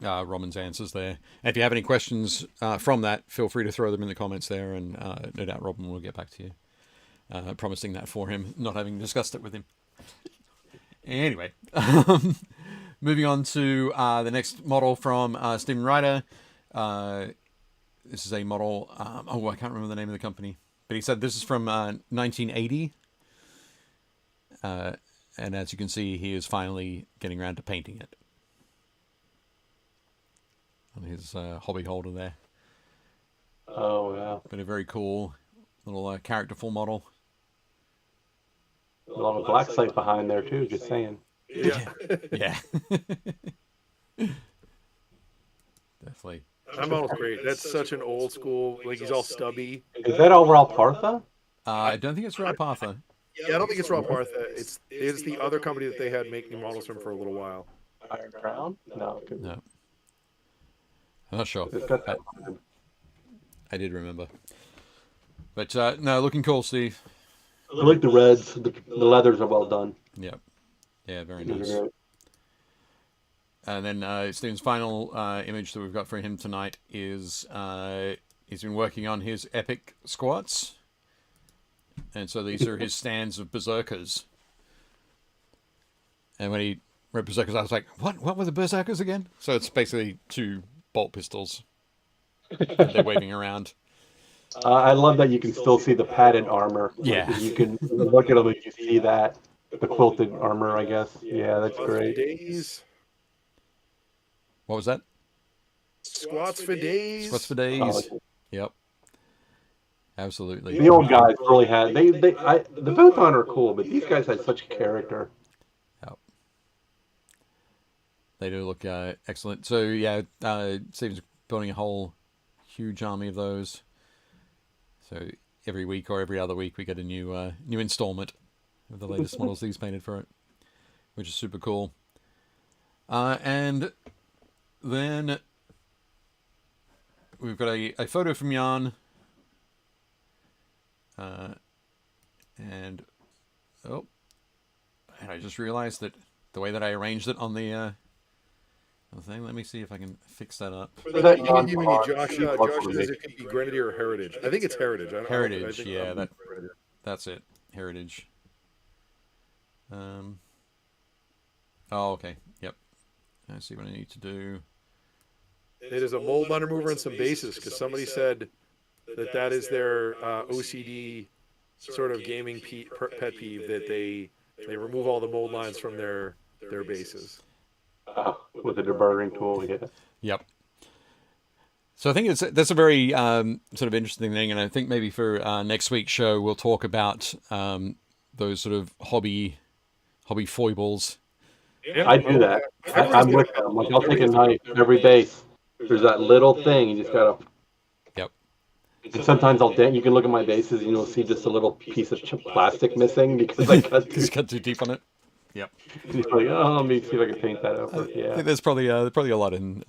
Robin's answers there. And if you have any questions from that, feel free to throw them in the comments there, and no doubt Robin will get back to you. Promising that for him, not having discussed it with him. Anyway, moving on to the next model from Stephen Ryder. This is a model. I can't remember the name of the company, but he said this is from 1980. And as you can see, he is finally getting around to painting it on his hobby holder there. Oh, yeah. But a very cool little characterful model. A lot of black site behind there, too, just saying. Yeah. Yeah. Definitely. That model's great. That's such an old school, like he's all stubby. Is that overall Partha? I don't think it's Rapatha. Yeah, I don't think it's Rob Partha. It's the other company that they had making models from for a little while. Iron Crown? No. No. I'm not sure. It's got that. I did remember. But no, looking cool, Steve. I like the reds. The leathers are well done. Yep. Yeah, very nice. And then Steven's final image that we've got for him tonight is he's been working on his epic squats. And so these are his stands of berserkers. And when he read berserkers, I was like, what were the berserkers again? So it's basically 2 bolt pistols that they're waving around. I love that you can still see the padded armor. Yeah. Like, you can look at them and you see that. The quilted armor, I guess. Yeah, that's great. Days. What was that? Squats for days. Squats for days. Yep. Absolutely. The old guys really had the Bothon are cool, but these guys had such character. Yep. They do look excellent. So yeah, Steven's building a whole huge army of those. So every week or every other week we get a new installment of the latest models he's painted for it, which is super cool. And then we've got a photo from Jan. And I just realized that the way that I arranged it on the thing, let me see if I can fix that up. For that Josh says it could be Grenadier or Heritage. I think it's Heritage. Heritage, yeah, that's it. Heritage. Oh, okay. Yep. I see what I need to do. It is a mold line remover and some bases, because somebody said that is their OCD sort of gaming pet peeve, that they remove all the mold lines from their bases. With a deburring tool, yeah. Yep. So I think that's a very sort of interesting thing, and I think maybe for next week's show we'll talk about those sort of hobby foibles. Yeah, I do that. I'm with them. Like, I'll take a knife every base. There's that little thing you just gotta. Yep. And sometimes you can look at my bases and you'll see just a little piece of plastic missing because I cut too deep on it. Yep. Just like, let me see if I can paint that over. Yeah. I think there's probably a lot in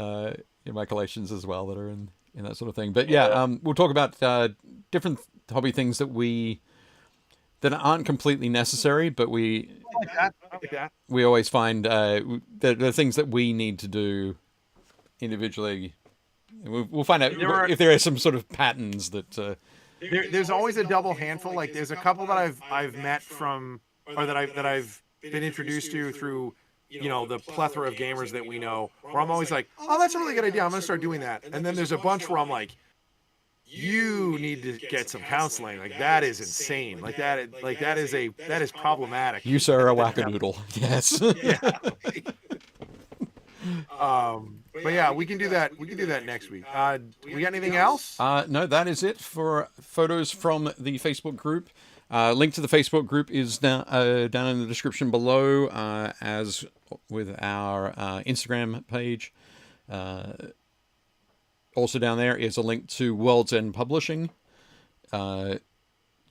my collections as well that are in that sort of thing. But yeah, we'll talk about different hobby things that aren't completely necessary, but we always find the things that we need to do individually. We'll find out if there are some sort of patterns that. There's always a double handful. Like there's a couple that I've met from, or that I've been introduced to through, the plethora of gamers that we know. Where I'm always like, oh, that's a really good idea. I'm gonna start doing that. And then there's a bunch where I'm like, you need to get some counseling. Like that is insane. Like that is problematic. You sir are a wackadoodle. Yes. Yeah. But yeah, we can do that. We can do that next week. We got anything else? No, that is it for photos from the Facebook group. Link to the Facebook group is down in the description below, as with our Instagram page. Also down there is a link to World's End Publishing.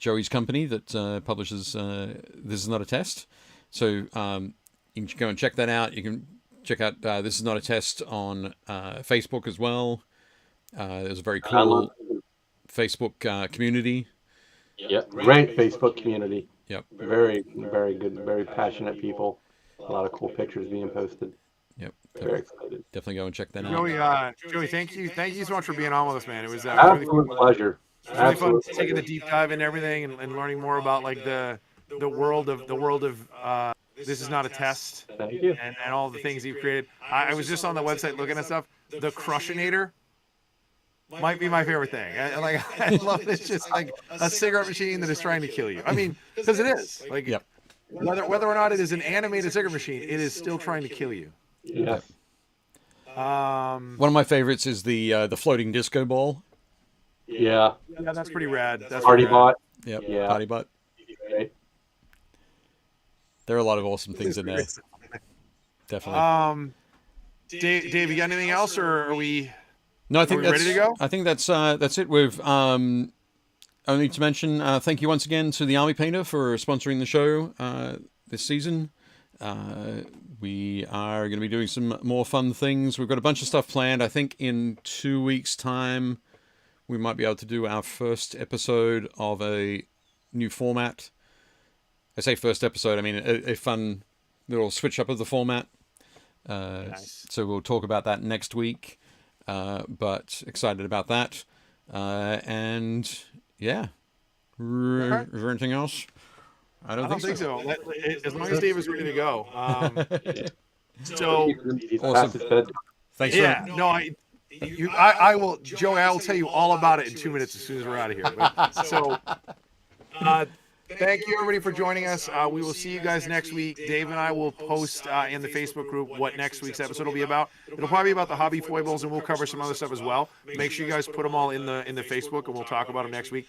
Joey's company that publishes This Is Not a Test. So you can go and check that out. You can check out This Is Not a Test on Facebook as well. There's a very cool Facebook community. Yep, great Facebook community. Yep. Very, very good, very passionate people. A lot of cool pictures being posted. Yep. Very excited. Definitely go and check that out. Joey, thank you so much for being on with us, man. It was Absolute pleasure. really fun taking the deep dive into everything and learning more about like the world of This Is Not a Test. Thank you. And all the things you've created. I was just on the website looking at stuff. The Crushinator might be my favorite thing. I love it. It's just like a cigarette machine that is trying to kill you. I mean, because it is. Like, Yep. whether or not it is an animated cigarette machine, it is still trying to kill you. Yes. One of my favorites is the floating disco ball. Yeah. Yeah, that's pretty rad. That's Party pretty rad. bot. Yep. Yeah. Party butt. Right. There are a lot of awesome things in there. Definitely. Dave, you got anything else, or are we? No, I think we that's ready to go? I think that's it. We've only to mention thank you once again to the Army Painter for sponsoring the show this season. We are going to be doing some more fun things. We've got a bunch of stuff planned. I think in 2 weeks' time, we might be able to do our first episode of a new format. I say first episode, I mean a fun little switch up of the format. Nice. So we'll talk about that next week. But excited about that. And yeah. Is there anything else? I don't think so. As long as Dave is ready to go. So Awesome. Thanks. yeah, no, I will, Joey. I will tell you all about it in 2 minutes as soon as we're out of here. So, thank you everybody for joining us. We will see you guys next week. Dave and I will post in the Facebook group what next week's episode will be about. It'll probably be about the hobby foibles, and we'll cover some other stuff as well. Make sure you guys put them all in the Facebook, and we'll talk about them next week.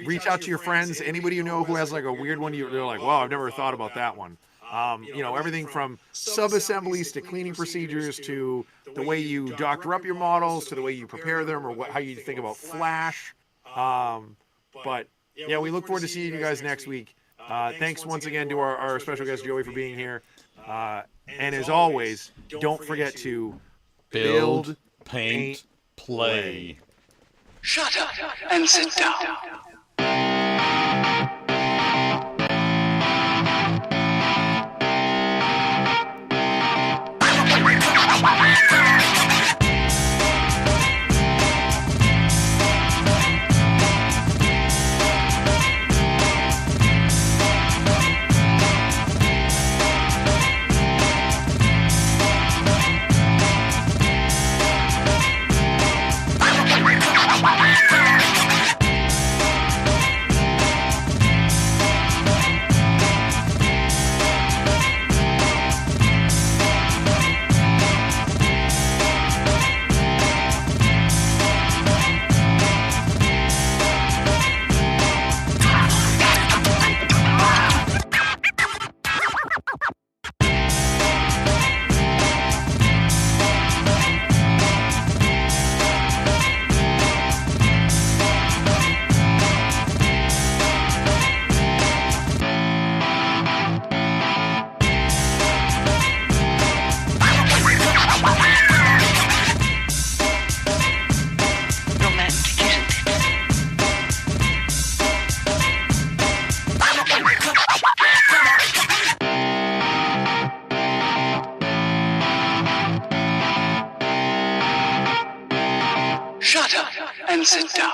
Reach out to your friends. Anybody you know who has like a weird one, they're like, wow, I've never thought about that one. Everything from sub-assemblies to cleaning procedures to the way you doctor up your models to the way you prepare them or how you think about flash. But yeah, we look forward to seeing you guys next week. Thanks once again to our special guest Joey for being here. And as always, don't forget to Build, paint, play. Shut up and sit down. Shut up and sit down.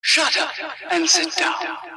Shut up and sit down.